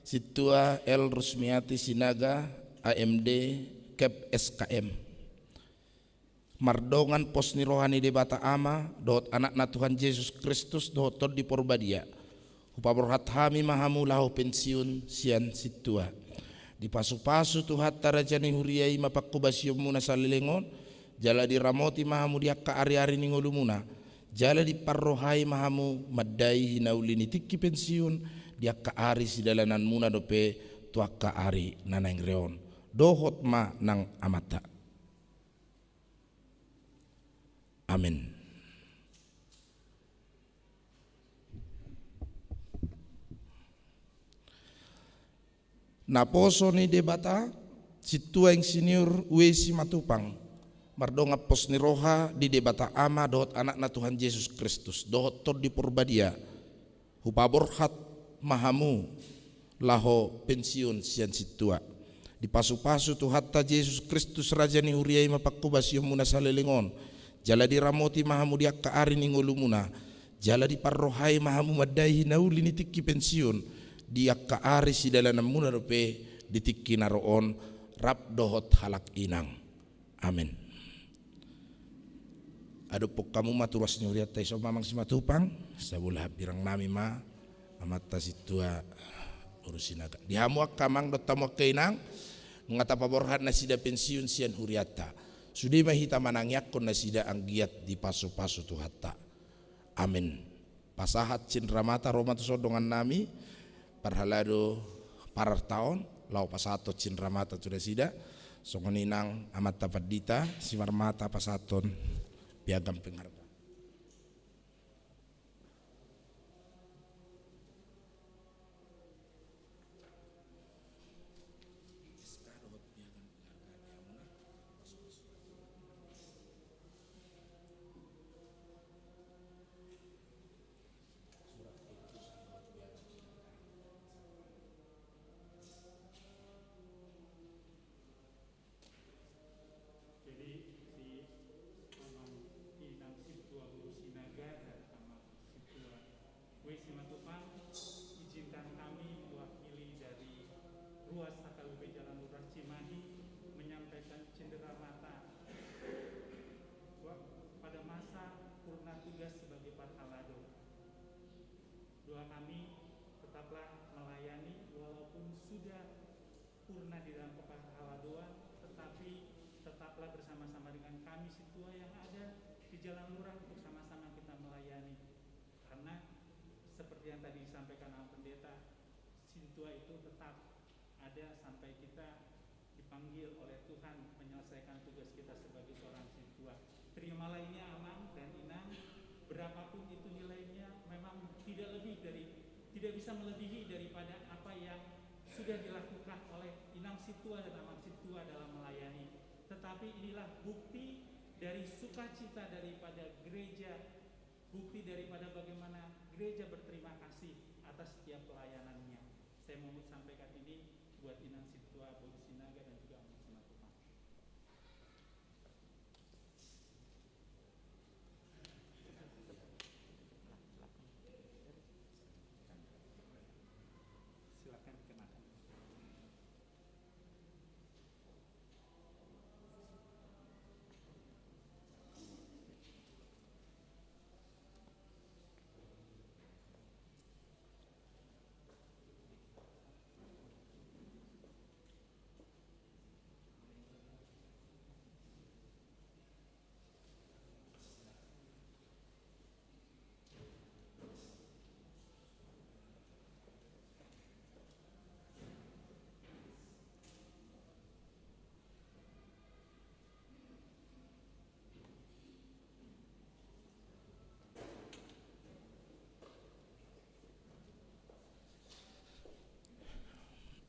S2: Situa L. Rusmiati Sinaga AMD Kep SKM Mardongan posni rohani debata ama dot anak na Tuhan Yesus Kristus dot di porbadia upaborhat hami mahamulahu pensiun sian situa di pasu-pasu tuhat tarajani huriyai mapakubasyo muna sa lilengon jala di ramoti mahamu diak ka ari-ari ningolumuna jala di parrohai mahamu maddai hinaulini tikki pensiun dia ka ari si dalanan muna dope tuak ka ari nanang reon dohot ma nang amata. Amin. Naposo ni debata situa yang senior wesi matupang mardonga pos ni roha di debata ama dohot anak na Tuhan Yesus Kristus dohot tod di purbadia hupaborhat mahamu laho pensiun sian situa di pasu-pasu tu hatta Yesus Kristus raja ni huriai mapakubasyo muna sa lelengon jala di ramoti mahamu diak ka ari ni ngulumuna jala di parrohai mahamu madai nauli ni tikki pensiun diak ka ari si dalanan muna rope ditikki naroon rap dohot halak inang. Amin. Adupok kamu maturas nyuriat tay so mamang si matupang sabulah birang nami ma amata situa urusinaga dihamuak kamang dotamuak kainang ngata paborhat na sida pensiun sian huriata sudi mahita manangyak kon na sida ang giat di paso-paso tu hatta. Amin. Pasahat cindramata roma tu sodongan nami parhalado parar taon lau pasato cindramata tu sida songoninang amat tapat dita simarmata pasaton piagam penghargaan.
S6: Doa kami tetaplah melayani walaupun sudah purna di dalam kepahaladoan, tetapi tetaplah bersama-sama dengan kami situa yang ada di Jalan Lurah untuk sama-sama kita melayani. Karena seperti yang tadi disampaikan Al Pendeta, situa itu tetap ada sampai kita dipanggil oleh Tuhan menyelesaikan tugas kita sebagai seorang situa. Terimalah ini Amang dan Inang, berapapun itu nilainya memang tidak bisa melebihi daripada apa yang sudah dilakukan oleh Inang Situa dan Amang Situa dalam melayani. Tetapi inilah bukti dari sukacita daripada gereja, bukti daripada bagaimana gereja berterima kasih atas setiap pelayanannya. Saya mau sampaikan ini buat Inang Situa, Bodu Sinaga dan juga Amang Simatupang. Silakan dikenakan.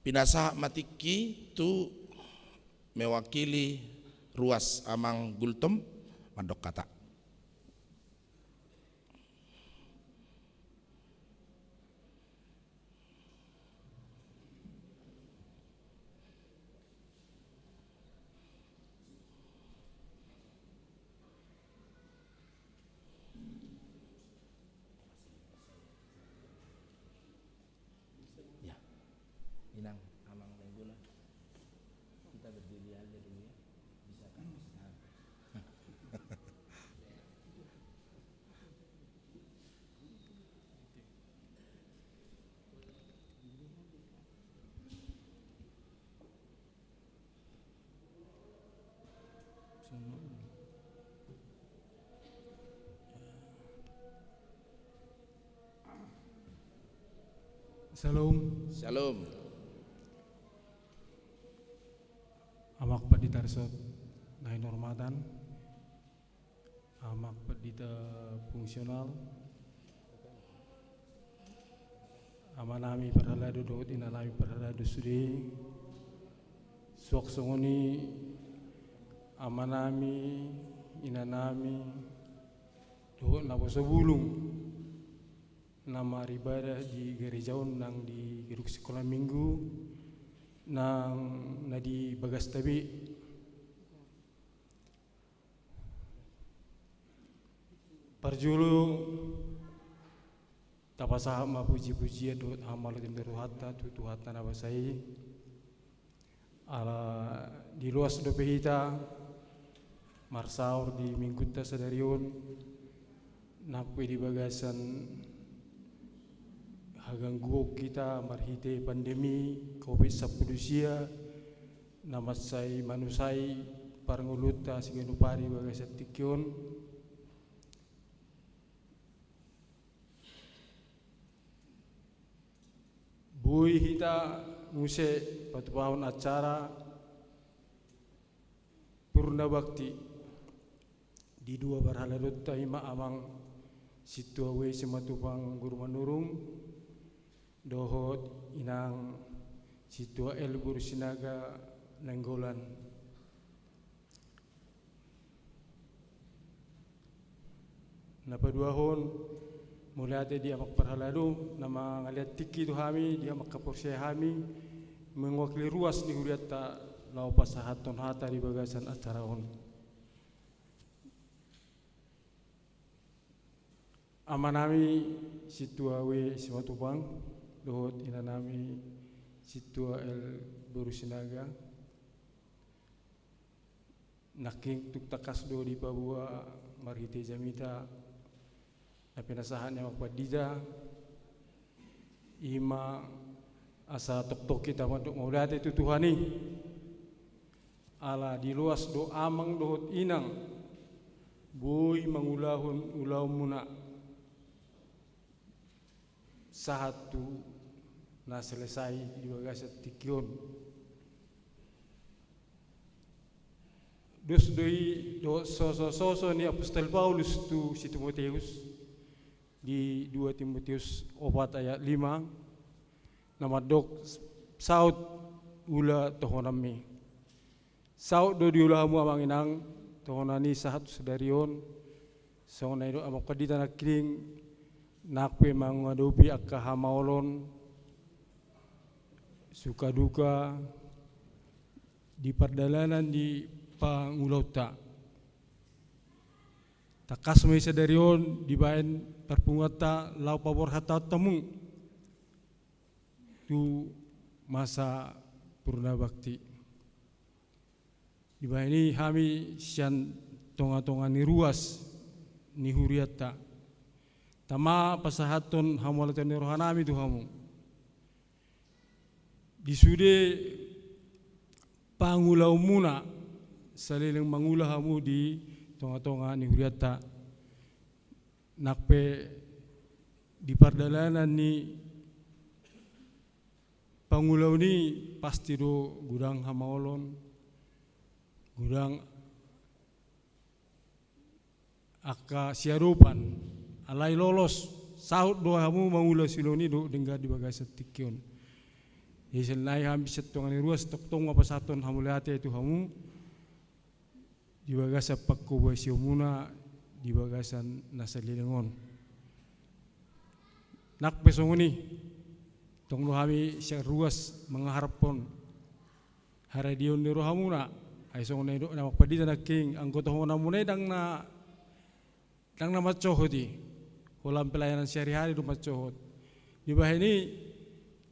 S2: Pinasa matiki tu mewakili ruas Amang Gultom Mandok kata. Inang Amang Nenggula kita berdiri aja dulu ya, bisa kan?
S7: Salam.
S2: Shalom.
S7: Amak Padita Resort Nahin Hormatan, Amak Padita Fungsional, Amanami Parhaladu Dohut Inanami Parhaladu Sudi, Suak Songoni, Amanami Inanami Dohut Naboso Bulung, nama ibadah di gereja nang di geruk sekolah minggu nang nadi Bagas Tabi. Parjulu tapasa ma puji-puji dot amal tim beruhata tutuhata nabasai ala di luas do pehita marsaur di mingguta sadarion napwe di bagasan haganggu kita marhite pandemi COVID-19 namasai manusai paranguluta sigenupari bagasan tikyon bui hita nguse patupahun acara Purna Bakti di dua barhaladot taima amang situawe sematupang guru manurung dohot inang situa el guru sinaga nanggolan napa duahon mulai ada dia mak perhaladu nama ngaliat tiki tu kami dia mak kapursi kami mengwakili ruas di huriat tak lau pasahaton hata di bagasan acara on amanami situa we simatupang dohot inanami situa el Borusinaga naking tuk takas do di Papua marhite jamita na pinasahan niya magpadida ima asa tok-tok kita maulate tutuhani ala di luas do amang dohot inang boy mangulahon ulaw muna satu na selesai di bagasat tikyon dos doi do soso ni Apostol Paulus tu si Timoteus di 2 Timotius 4 ayat 5 nama dok saud ula tohonami saud do diulah mu amang inang tohonani sahat sedarion sona ido amang kadita nakring nakwe mangadopi akka hamaolon suka duka di perdalanan di pangulauta takas mai sedarion di baen perpungata lau pabor hata temu tu masa Purna Bakti di baen ini kami sian tonga-tonga ni ruas ni huriata tama pasahaton hamwalatan ni rohanami tu hamu disude pangulau muna saliling mangulah hamu di tonga-tonga ni huriata nakpe di pardalanan ni pangulau ni pasti do gudang hamaolon gudang akka siarupan alai lolos saud do hamu mangulau siloni do dengga di bagasat tikyon yesel nai ham biset tonga ni ruas tok-tong pasaton hamulate itu hamu di bagasan pakko basio muna di bagasan nasalilingon nak pesongoni tong kami siang ruas mengharapon haradion ni rohamuna ay songone do na magpadita na king anggota ho na munay dang na macohoti holam pelayanan sehari-hari do macohot di bahini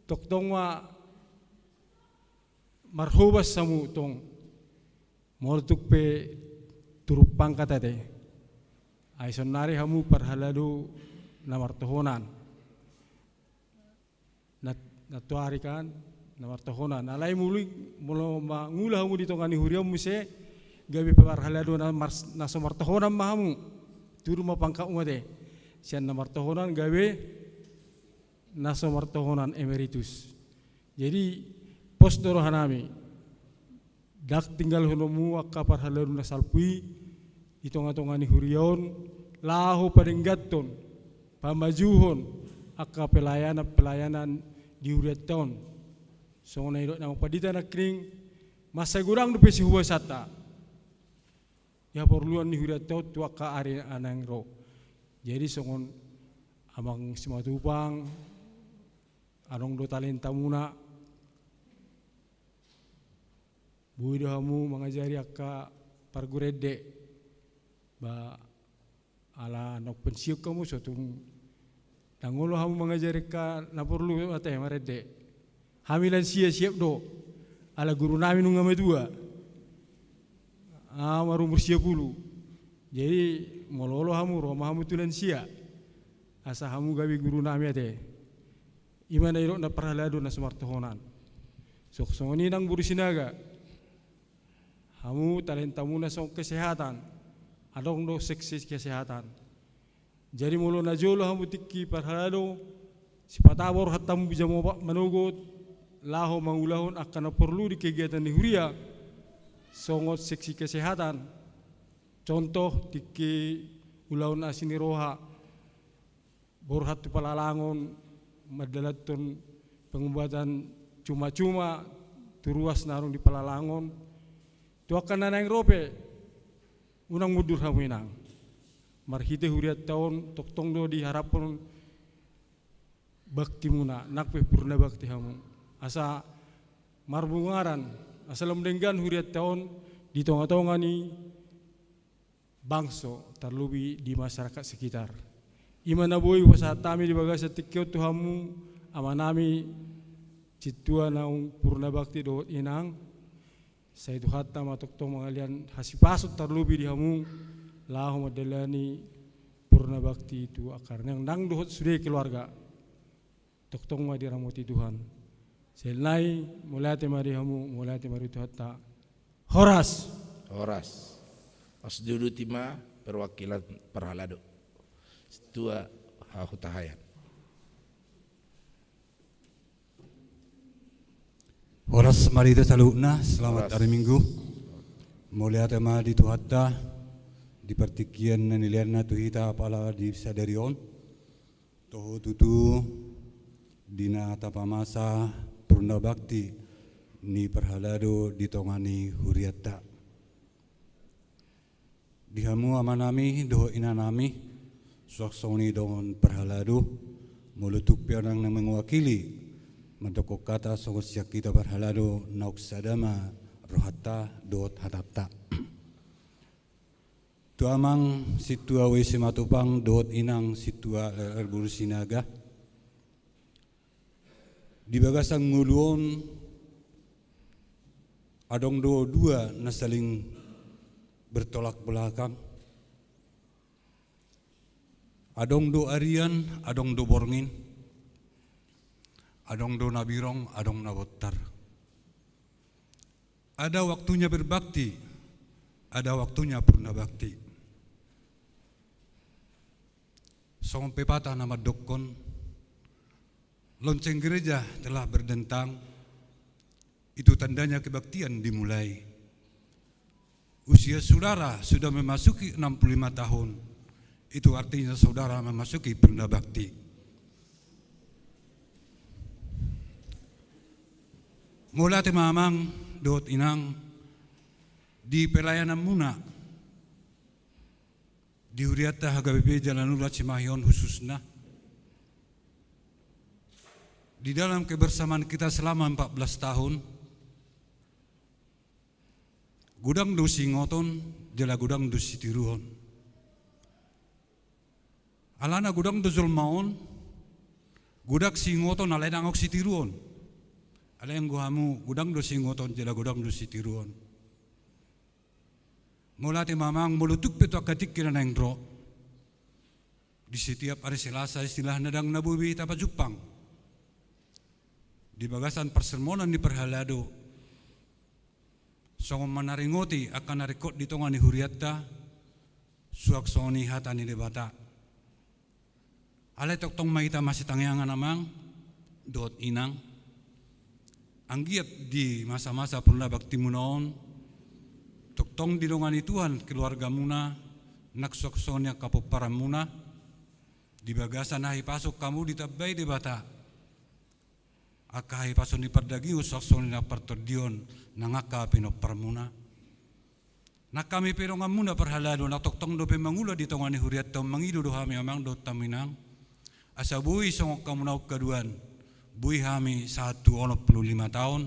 S7: toktong wa marhubas samu tong mortuk pe turuk pangkat ate ay sonari hamu parhaladu na martohonan na tuari kan na martohonan alay muli mulo mangulah hamu dito ngani huriam muse gabi parhaladu na so martohonan mahamu turu mapangka umate sian na martohonan gabi naso martohonan emeritus. Jadi pos dorohanami dak tinggal honomu akka parhalarun nasalpui itonga-tongani hurion lahu padenggaton pamajuhon akka pelayanan di huriat tahun. So na ilo na padita na kring masagurang dupe si huwa sata. Ya perluan ni huriat tahun tu akka ari anang ro. Jadi songon amang simatupang anong do talenta muna bui dohamu mengajari akka pargurede ba ala nok pensiuk kamu sotung nangolo hamu mengajari ka na perlu ate marede hamilan siap do ala guru nami nunga medua marumur 10 jadi mololo hamu roma hamu tulan sia asa hamu gawi guru nami ate imana iro na parhalado na sumartohonan sok songoni nang burusinaga hamu talenta muna song kesehatan adong do seksi kesehatan jadi mulo na jolo hamu tikki parhalado sipatabor hatam bisa manugot laho mangulahon akan perlu di kegiatan di huria songot seksi kesehatan contoh tikki ulahon asini roha borhat tu palalangon madalaton pengobatan cuma-cuma turuas narung di palalangon tu akan nanang rope unang mudur hamuinang marhite huriat tahun toktong do diharapon bakti muna nakpe purna bakti hamu asa marbungaran asa lemdenggan huriat tahun di tonga-tongani bangso terlebih di masyarakat sekitar imana boy wasatami di bagasa tikyo tu hamu amanami citua naung purna bakti do inang saya itu hatta matok-tong mengalian hasipasut terlebih di hamu lahu madalani purna bakti itu akarnya nang dohot sudah keluarga tok-tong madiramuti Tuhan selai mulai temari hamu mulai temari itu hatta horas os dulu tima perwakilan perhalado setua hahutahayan
S8: Horas marita saluna, selamat hari Minggu. Mulia tema di Tuhatta, di pertikian niliarna tuhita apala di sadarion. Toho tutu dina tapamasa purna bakti ni perhalado di tongani huriata. Dihamu amanami doho inanami suaksoni dongon perhalado mulutuk pianang na mengwakili madoko kata songos siak kita berhalado nauk sadama rohata dot hatapta tu amang situa wesi matupang dot inang situa erburu-sinaga di bagasang nguluon adong dua na saling bertolak belakang adong do arian adong do borngin adong do nabirong, adong nabotar. Ada waktunya berbakti, ada waktunya purna bakti. Song pepatah nama dokon, lonceng gereja telah berdentang, itu tandanya kebaktian dimulai. Usia saudara sudah memasuki 65 tahun, itu artinya saudara memasuki purna bakti. Mula temamang dot inang di pelayanan muna di huriata HGBP Jalanura Cimahion khususnya di dalam kebersamaan kita selama 14 tahun gudang do Singoton jela gudang do Sitiruon alana gudang do Zulmaon gudak Singoton alenangok Sitiruon ala yang guhamu gudang do Singoton jela gudang do Sitiruon mula ti mamang mulutuk peto akatik kira nang ro di setiap hari Selasa istilah nadang nabubi tapa Jepang di bagasan persermonan di perhalado song manaringoti akan narekod di tongani huriatta suak soni hatani debata ala tok tong maita masih tangyangan amang dot inang anggiat di masa-masa purna bakti munaon toktong didongani Tuhan keluarga muna naksoksonya kapoparan muna di bagasan nahi pasok kamu ditabay di bata akahi pason di pardagi usokson na partordion nangaka pinopar muna na kami perongan muna perhalado na toktong do pemangula di tongani huriat tong mangido do hami amang do taminang asa bui songok kamu nauk kaduan bui hami 185 tahun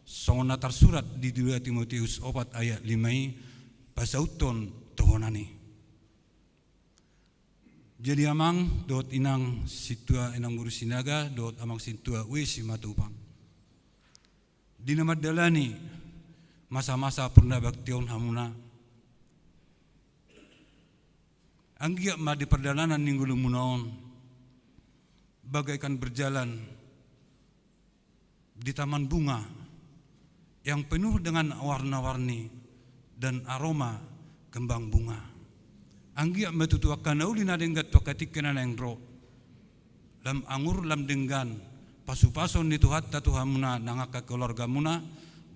S8: songon na tersurat di 2 Timotius 4 ayat 5 pasauton tohonani. Jadi amang dot inang situa inang guru sinaga dot amang situa wisi matupang. Dinamadalani masa-masa purna baktion hamuna. Anggiak ma di perdalanan ninggulu munaon bagaikan berjalan di taman bunga yang penuh dengan warna-warni dan aroma kembang bunga. Anggiak matutuakan nauli na denggat pakatikan na engro lam angur lam denggan pasu-pason itu hatta Tuhan muna nangaka keluarga muna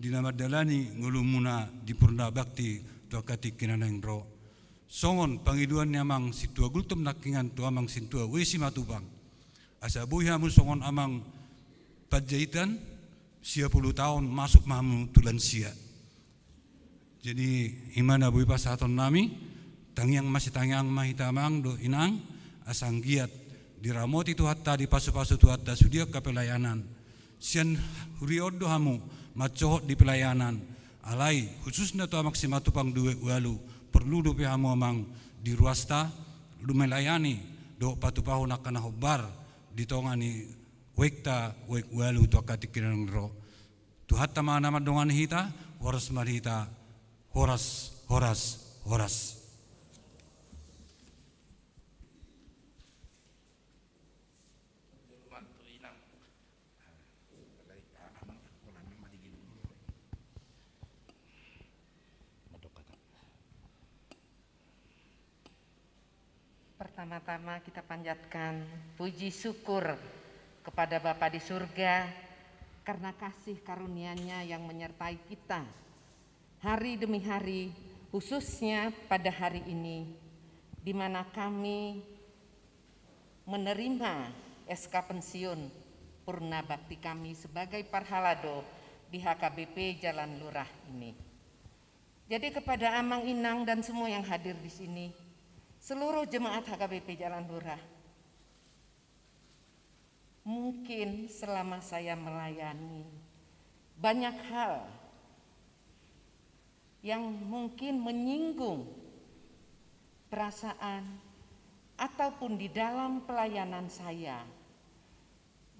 S8: dinamadalani ngulu muna di purna bakti pakatikan na engro songon pangiduan amang situa gultum nakingan tu amang sintua wesi matubang asa buya mun songon amang pajaitan 10 tahun masuk mamu tulan sia. Jadi imana bui pasaton nami tangiang masih tangiang mahitamang do inang asang giat diramoti tu hatta di pasu-pasu tu hatta sudia ke pelayanan. Sian huriodo hamu macohot di pelayanan. Alai khususnya tu amak simatupang duwe walu perlu do hamu amang di ruasta lu melayani do patupahu nakana hobar di tongani wekta wek walu tu akatikiran ro tu hatta mana madongan hita horas marhita horas
S9: Pertama-tama kita panjatkan puji syukur kepada Bapa di surga karena kasih karunia-Nya yang menyertai kita hari demi hari, khususnya pada hari ini di mana kami menerima SK pensiun purna bakti kami sebagai parhalado di HKBP Jalan Lurah ini. Jadi kepada Amang Inang dan semua yang hadir di sini, seluruh jemaat HKBP Jalan Lurah, mungkin selama saya melayani banyak hal yang mungkin menyinggung perasaan ataupun di dalam pelayanan saya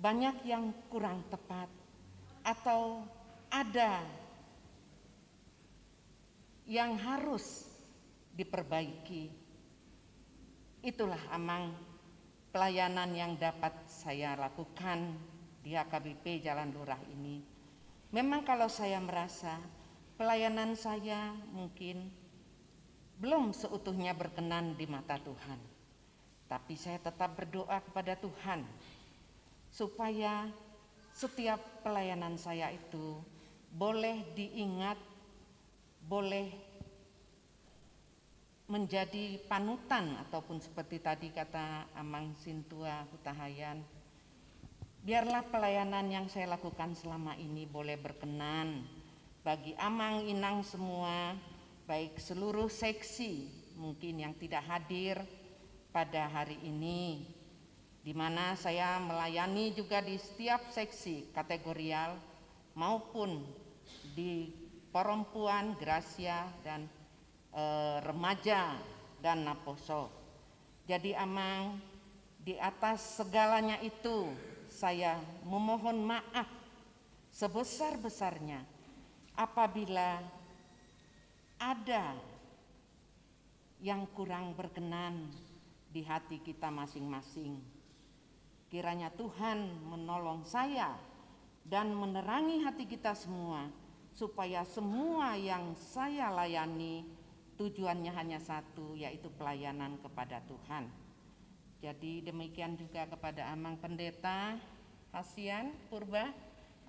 S9: banyak yang kurang tepat atau ada yang harus diperbaiki. Itulah amang pelayanan yang dapat saya lakukan di HKBP Jalan Lurah ini. Memang kalau saya merasa pelayanan saya mungkin belum seutuhnya berkenan di mata Tuhan, tapi saya tetap berdoa kepada Tuhan supaya setiap pelayanan saya itu boleh diingat, boleh menjadi panutan ataupun seperti tadi kata Amang Sintua Hutahayan, biarlah pelayanan yang saya lakukan selama ini boleh berkenan bagi Amang Inang semua, baik seluruh seksi mungkin yang tidak hadir pada hari ini, di mana saya melayani juga di setiap seksi kategorial maupun di perempuan, Gracia dan remaja dan Naposo. Jadi Amang, di atas segalanya itu saya memohon maaf sebesar-besarnya apabila ada yang kurang berkenan di hati kita masing-masing. Kiranya Tuhan menolong saya dan menerangi hati kita semua supaya semua yang saya layani tujuannya hanya satu, yaitu pelayanan kepada Tuhan. Jadi demikian juga kepada Amang Pendeta, Hasian Purba,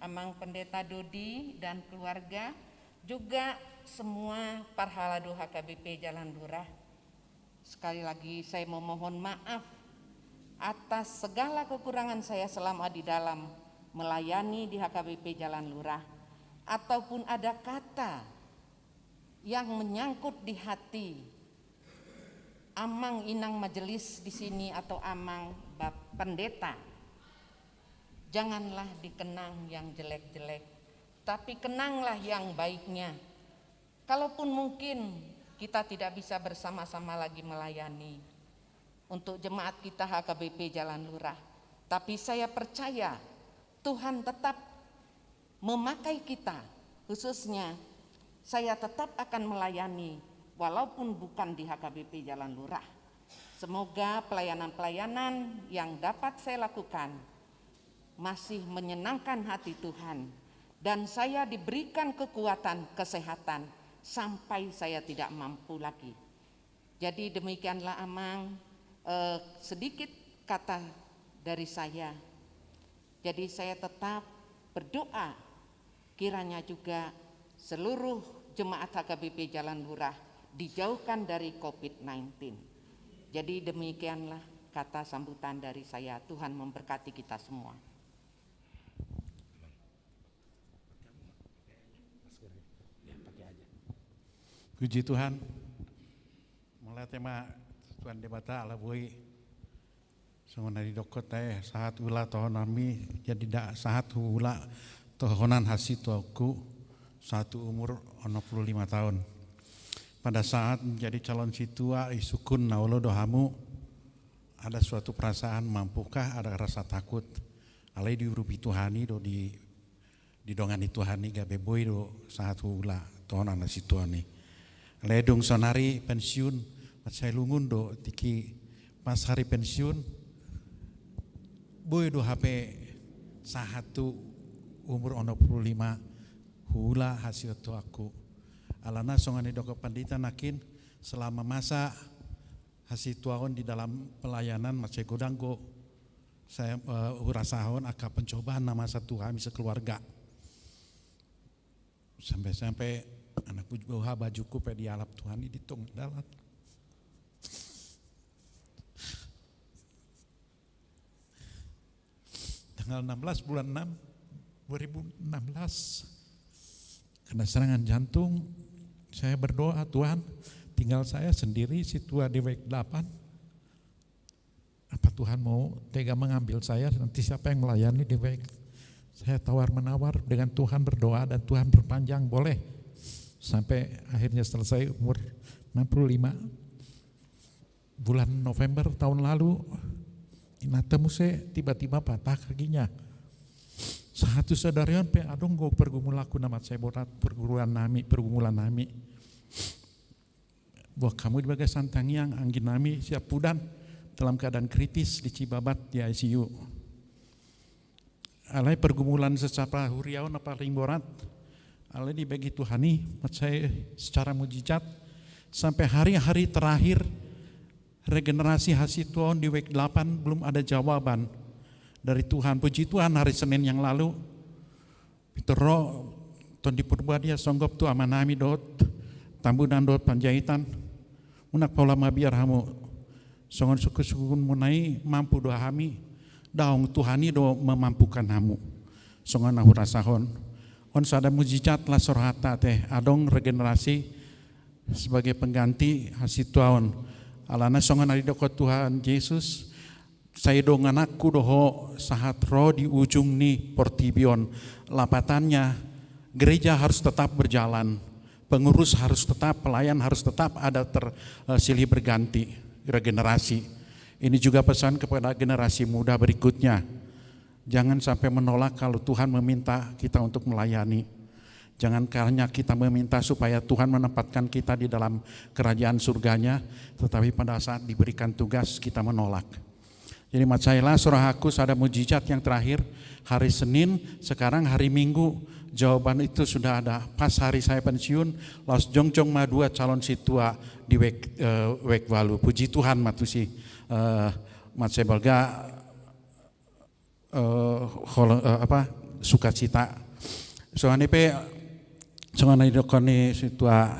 S9: Amang Pendeta Dodi dan keluarga, juga semua Parhaladu HKBP Jalan Lurah. Sekali lagi saya memohon maaf atas segala kekurangan saya selama di dalam melayani di HKBP Jalan Lurah, ataupun ada kata yang menyangkut di hati amang inang majelis di sini atau amang pendeta. Janganlah dikenang yang jelek-jelek, tapi kenanglah yang baiknya. Kalaupun mungkin kita tidak bisa bersama-sama lagi melayani untuk jemaat kita HKBP Jalan Lurah, tapi saya percaya Tuhan tetap memakai kita, khususnya saya tetap akan melayani walaupun bukan di HKBP Jalan Lurah. Semoga pelayanan-pelayanan yang dapat saya lakukan masih menyenangkan hati Tuhan, dan saya diberikan kekuatan kesehatan sampai saya tidak mampu lagi. Jadi demikianlah Amang, sedikit kata dari saya. Jadi saya tetap berdoa kiranya juga seluruh jemaat HKBP Jalan Lurah dijauhkan dari COVID-19. Jadi demikianlah kata sambutan dari saya. Tuhan memberkati kita semua.
S10: Puji Tuhan. Mulai tema Tuhan debata ala boi. Sungguh dari dokot saat ula tahun nami jadi dak saat ula tahunan hasil tuaku satu umur 65 tahun. Pada saat menjadi calon situa isukun naulo dohamu, ada suatu perasaan mampukah, ada rasa takut. Alai diurupi Tuhani do di dongani Tuhani gabe boy do saat ula tahunan hasil tuani. Ledung sonari pensiun, saya lungun do tiki pas hari pensiun, boy do HP sahatu umur 65 hula hasil tu aku. Alana songani doko pandita nakin selama masa hasil tuaon di dalam pelayanan macam godanggo saya urasahon akan pencobaan nama satu kami sekeluarga. Sampai anak buah bajuku pedi alap Tuhan di tong dalat. Tanggal 16 bulan 6 2016 karena serangan jantung saya berdoa, Tuhan tinggal saya sendiri situa di WEG 8. Apa Tuhan mau tega mengambil saya, nanti siapa yang melayani di WEG? Saya tawar menawar dengan Tuhan, berdoa dan Tuhan berpanjang boleh. Sampai akhirnya selesai umur 65 bulan November tahun lalu. Inatemu saya tiba-tiba patah kakinya. Satu saudarian pe adong go pergumulaku nama saya borat pergumulan nami. Buat kamu sebagai santang yang anggin nami siap pudan dalam keadaan kritis di Cibabat di ICU. Alai pergumulan secapa huriaun apa rimborat. Alai dibagi Tuhani, saya secara mujizat sampai hari-hari terakhir regenerasi hasil Tuhan di WEG 8 belum ada jawaban dari Tuhan. Puji Tuhan hari Senin yang lalu Pitero Ton di Purbadia songgop tu amanami dot tambunan dot Panjaitan unak paula mabiar hamu songon suku-sukun munai mampu doa hami daung Tuhani do memampukan hamu songon nahu rasahon on sada mujizat lah sorhata teh adong regenerasi sebagai pengganti hasil Tuhan alana songon ari dokot Tuhan Yesus saya dongan aku doho sahat roh di ujung nih Portibion lapatannya gereja harus tetap berjalan, pengurus harus tetap, pelayan harus tetap ada tersilih berganti regenerasi. Ini juga pesan kepada generasi muda berikutnya. Jangan sampai menolak kalau Tuhan meminta kita untuk melayani. Jangan karena kita meminta supaya Tuhan menempatkan kita di dalam kerajaan surganya, tetapi pada saat diberikan tugas kita menolak. Jadi macailah surah aku ada mujizat yang terakhir hari Senin, sekarang hari Minggu jawaban itu sudah ada. Pas hari saya pensiun, laos jongjong madua calon situa di WEG Walu. Puji Tuhan matusi macai balga sukacita. Soalnya dokoni situa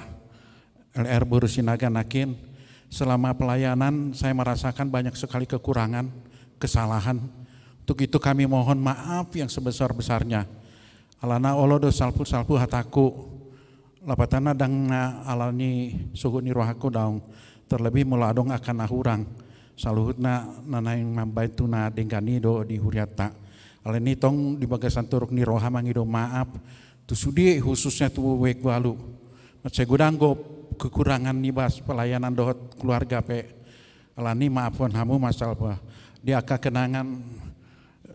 S10: LR Burusinaga nakin, selama pelayanan saya merasakan banyak sekali kekurangan, kesalahan. Untuk itu kami mohon maaf yang sebesar-besarnya. Alana olodo salpu hataku, lapatana dangna alani suhu ni rohaku daung, terlebih muladong akan ahurang. Saluhutna nanaing mambaituna dengganido di huriata. Alani tong di bagasan turuk ni roha mangido maaf. Tu sudi khususnya tu wek walu. Saya gudanggo kekurangan nibas pelayanan dohot keluarga pe. Alani maafkan hamu masal pa. Dia akan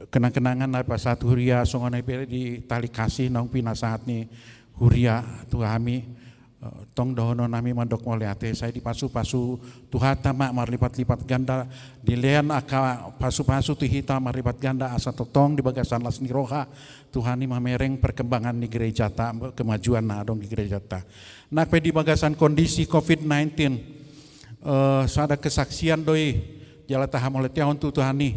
S10: kenang-kenangan apa satu huria songonai pe di tali kasih nong pina saat ni huria tu kami tong dohono nami mandok moleate saya di pasu-pasu tuhata mak marlipat-lipat ganda dilean aka pasu-pasu tuhita marlipat ganda asa totong di bagasan las niroha Tuhani mamereng perkembangan di gereja ta kemajuan na dong di gereja ta nak pe di bagasan kondisi COVID-19 sada kesaksian doi jala taham oleh tiahon tu Tuhani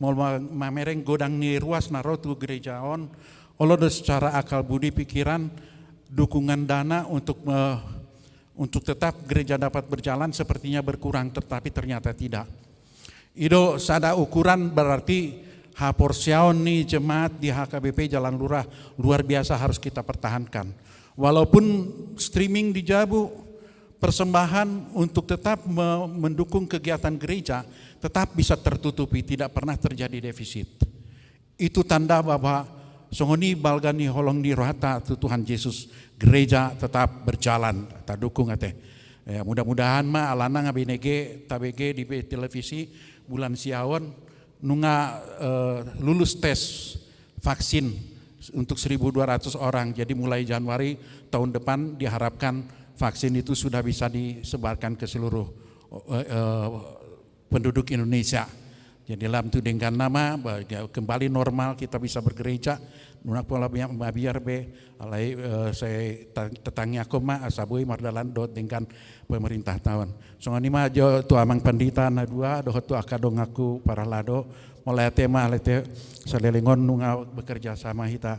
S10: mau mamereng godang ni ruas naro tu gereja on olo secara akal budi pikiran dukungan dana untuk tetap gereja dapat berjalan sepertinya berkurang, tetapi ternyata tidak. Itu sada ukuran berarti porsiaon nih jemaat di HKBP Jalan Lurah luar biasa harus kita pertahankan. Walaupun streaming dijabu, persembahan untuk tetap mendukung kegiatan gereja tetap bisa tertutupi, tidak pernah terjadi defisit. Itu tanda bahwa songoni balgani holong di rohata Tuhan Yesus gereja tetap berjalan tak dukung ate ya, mudah-mudahan mah alana ngabinege tabege di televisi bulan siawan nunga lulus tes vaksin untuk 1.200 orang jadi mulai Januari tahun depan diharapkan vaksin itu sudah bisa disebarkan ke seluruh penduduk Indonesia. Jadi dalam tu dengan nama kembali normal kita bisa bergereja. Nunak pola biar be alai saya tetangi aku mah asabui mardalan dot dengan pemerintah tahun. Songani mah jo tu amang pandita na dua doh tu akadong aku para lado mulai tema lete salelingon nunga bekerja sama kita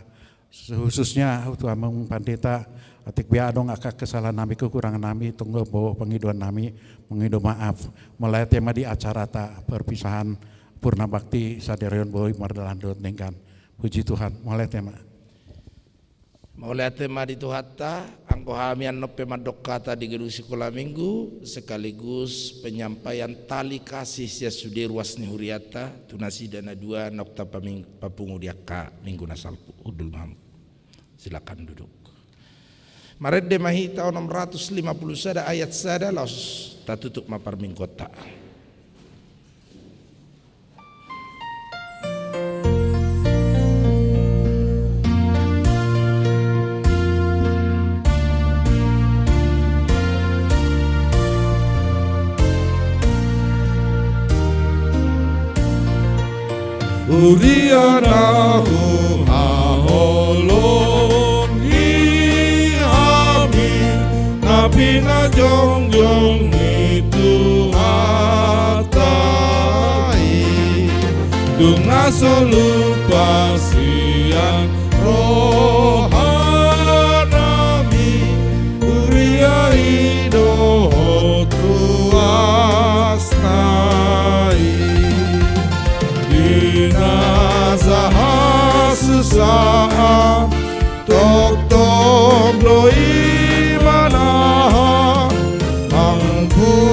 S10: khususnya tu amang pandita atik bia dong akak kesalahan nami kekurangan nami tunggu bawa pengiduan nami mengidu maaf mulai tema di acara ta perpisahan Purna Bakti Saderion Boy Mardalandot dengan puji Tuhan mulai tema
S2: di Tuhata angko hamian nope madok kata di gedung sekolah minggu sekaligus penyampaian tali kasih sia sudi ruas ni huriata tunasi dana dua nokta papungu diaka minggu nasalpu udul mam silakan duduk Maret de mahi tahun 650 sada ayat sada los tatutuk mapar mingkota
S5: Urianahu haholon ihami Nabi na jongjong itu hatai Dunga solupa siang rohanami Uria idoh tuastai Nazaha susah tok loi manaha angkupe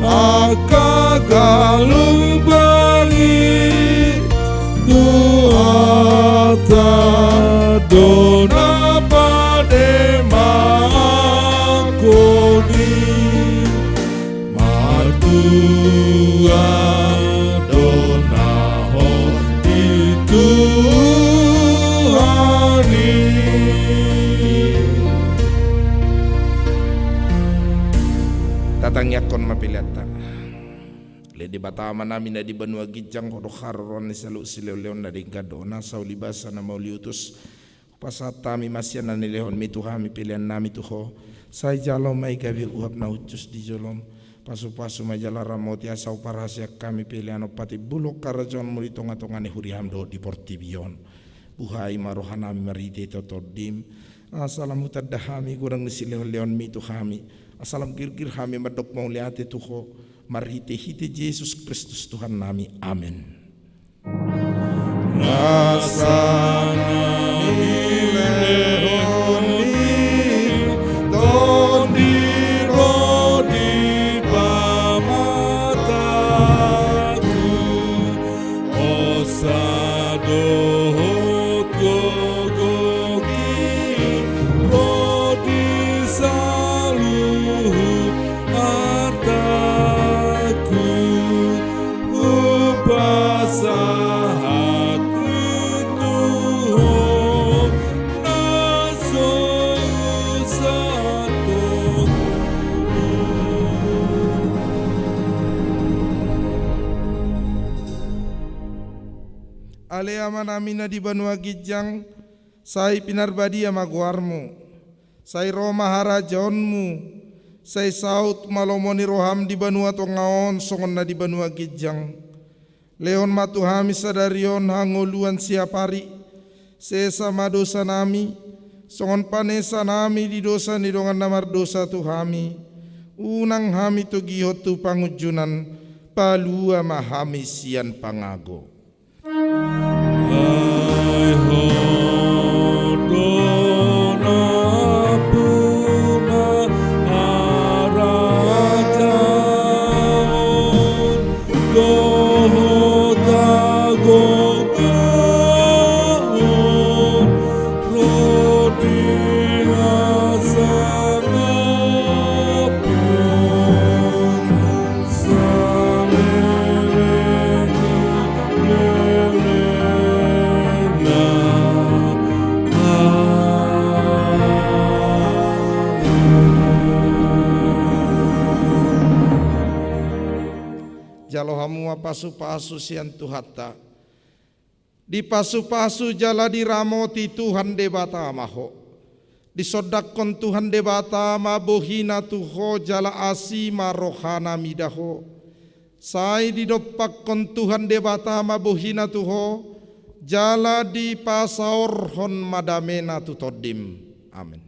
S5: akagalung bali duata dona padema kodi Donaho itu hani
S2: Tatang yakon mapilata Ledi batama namin na di banwa gijang kodokaron ni salu sileon na di gadona sa ulibasa na mauliutus pasatami masyan na nilehon mituhami pilihan nami tuho sa jalom ay gabi uhap na ucus di jolom pasu-pasu majala ramoti asau parasya kami pilihan opati bulok karajon muli tonga-tongane huriham do di portibion buhai marohanami marite totodim asalam utadahami kurang nisileon mi tuhami asalam gir-gir hami madok mau liate tuho marite hite Yesus Kristus Tuhan nami amin.
S4: Ale aman amina di Banua Gijang, sai pinarbadi amaguarmu, sai Roma harajonmu, sai saut malomoni roham di Banua Tongaon songon na di Banua Gijang. Leon matuhami sadarion hangoluan siapari, sesa madosa nami, songon panesa nami di dosa nidongan namar dosa tuhami, unang hami tu gihot tu pangujunan, palua mahami sian pangago. Jalohamu pasu-pasu sian tuhata. Di pasu-pasu jala diramoti Tuhan debata maho. Disodakon Tuhan debata mabohina tuho jala asima rohana midaho. Sai didopakon Tuhan debata mabohina tuho jala di pasaor hon madamena tutodim. Amin.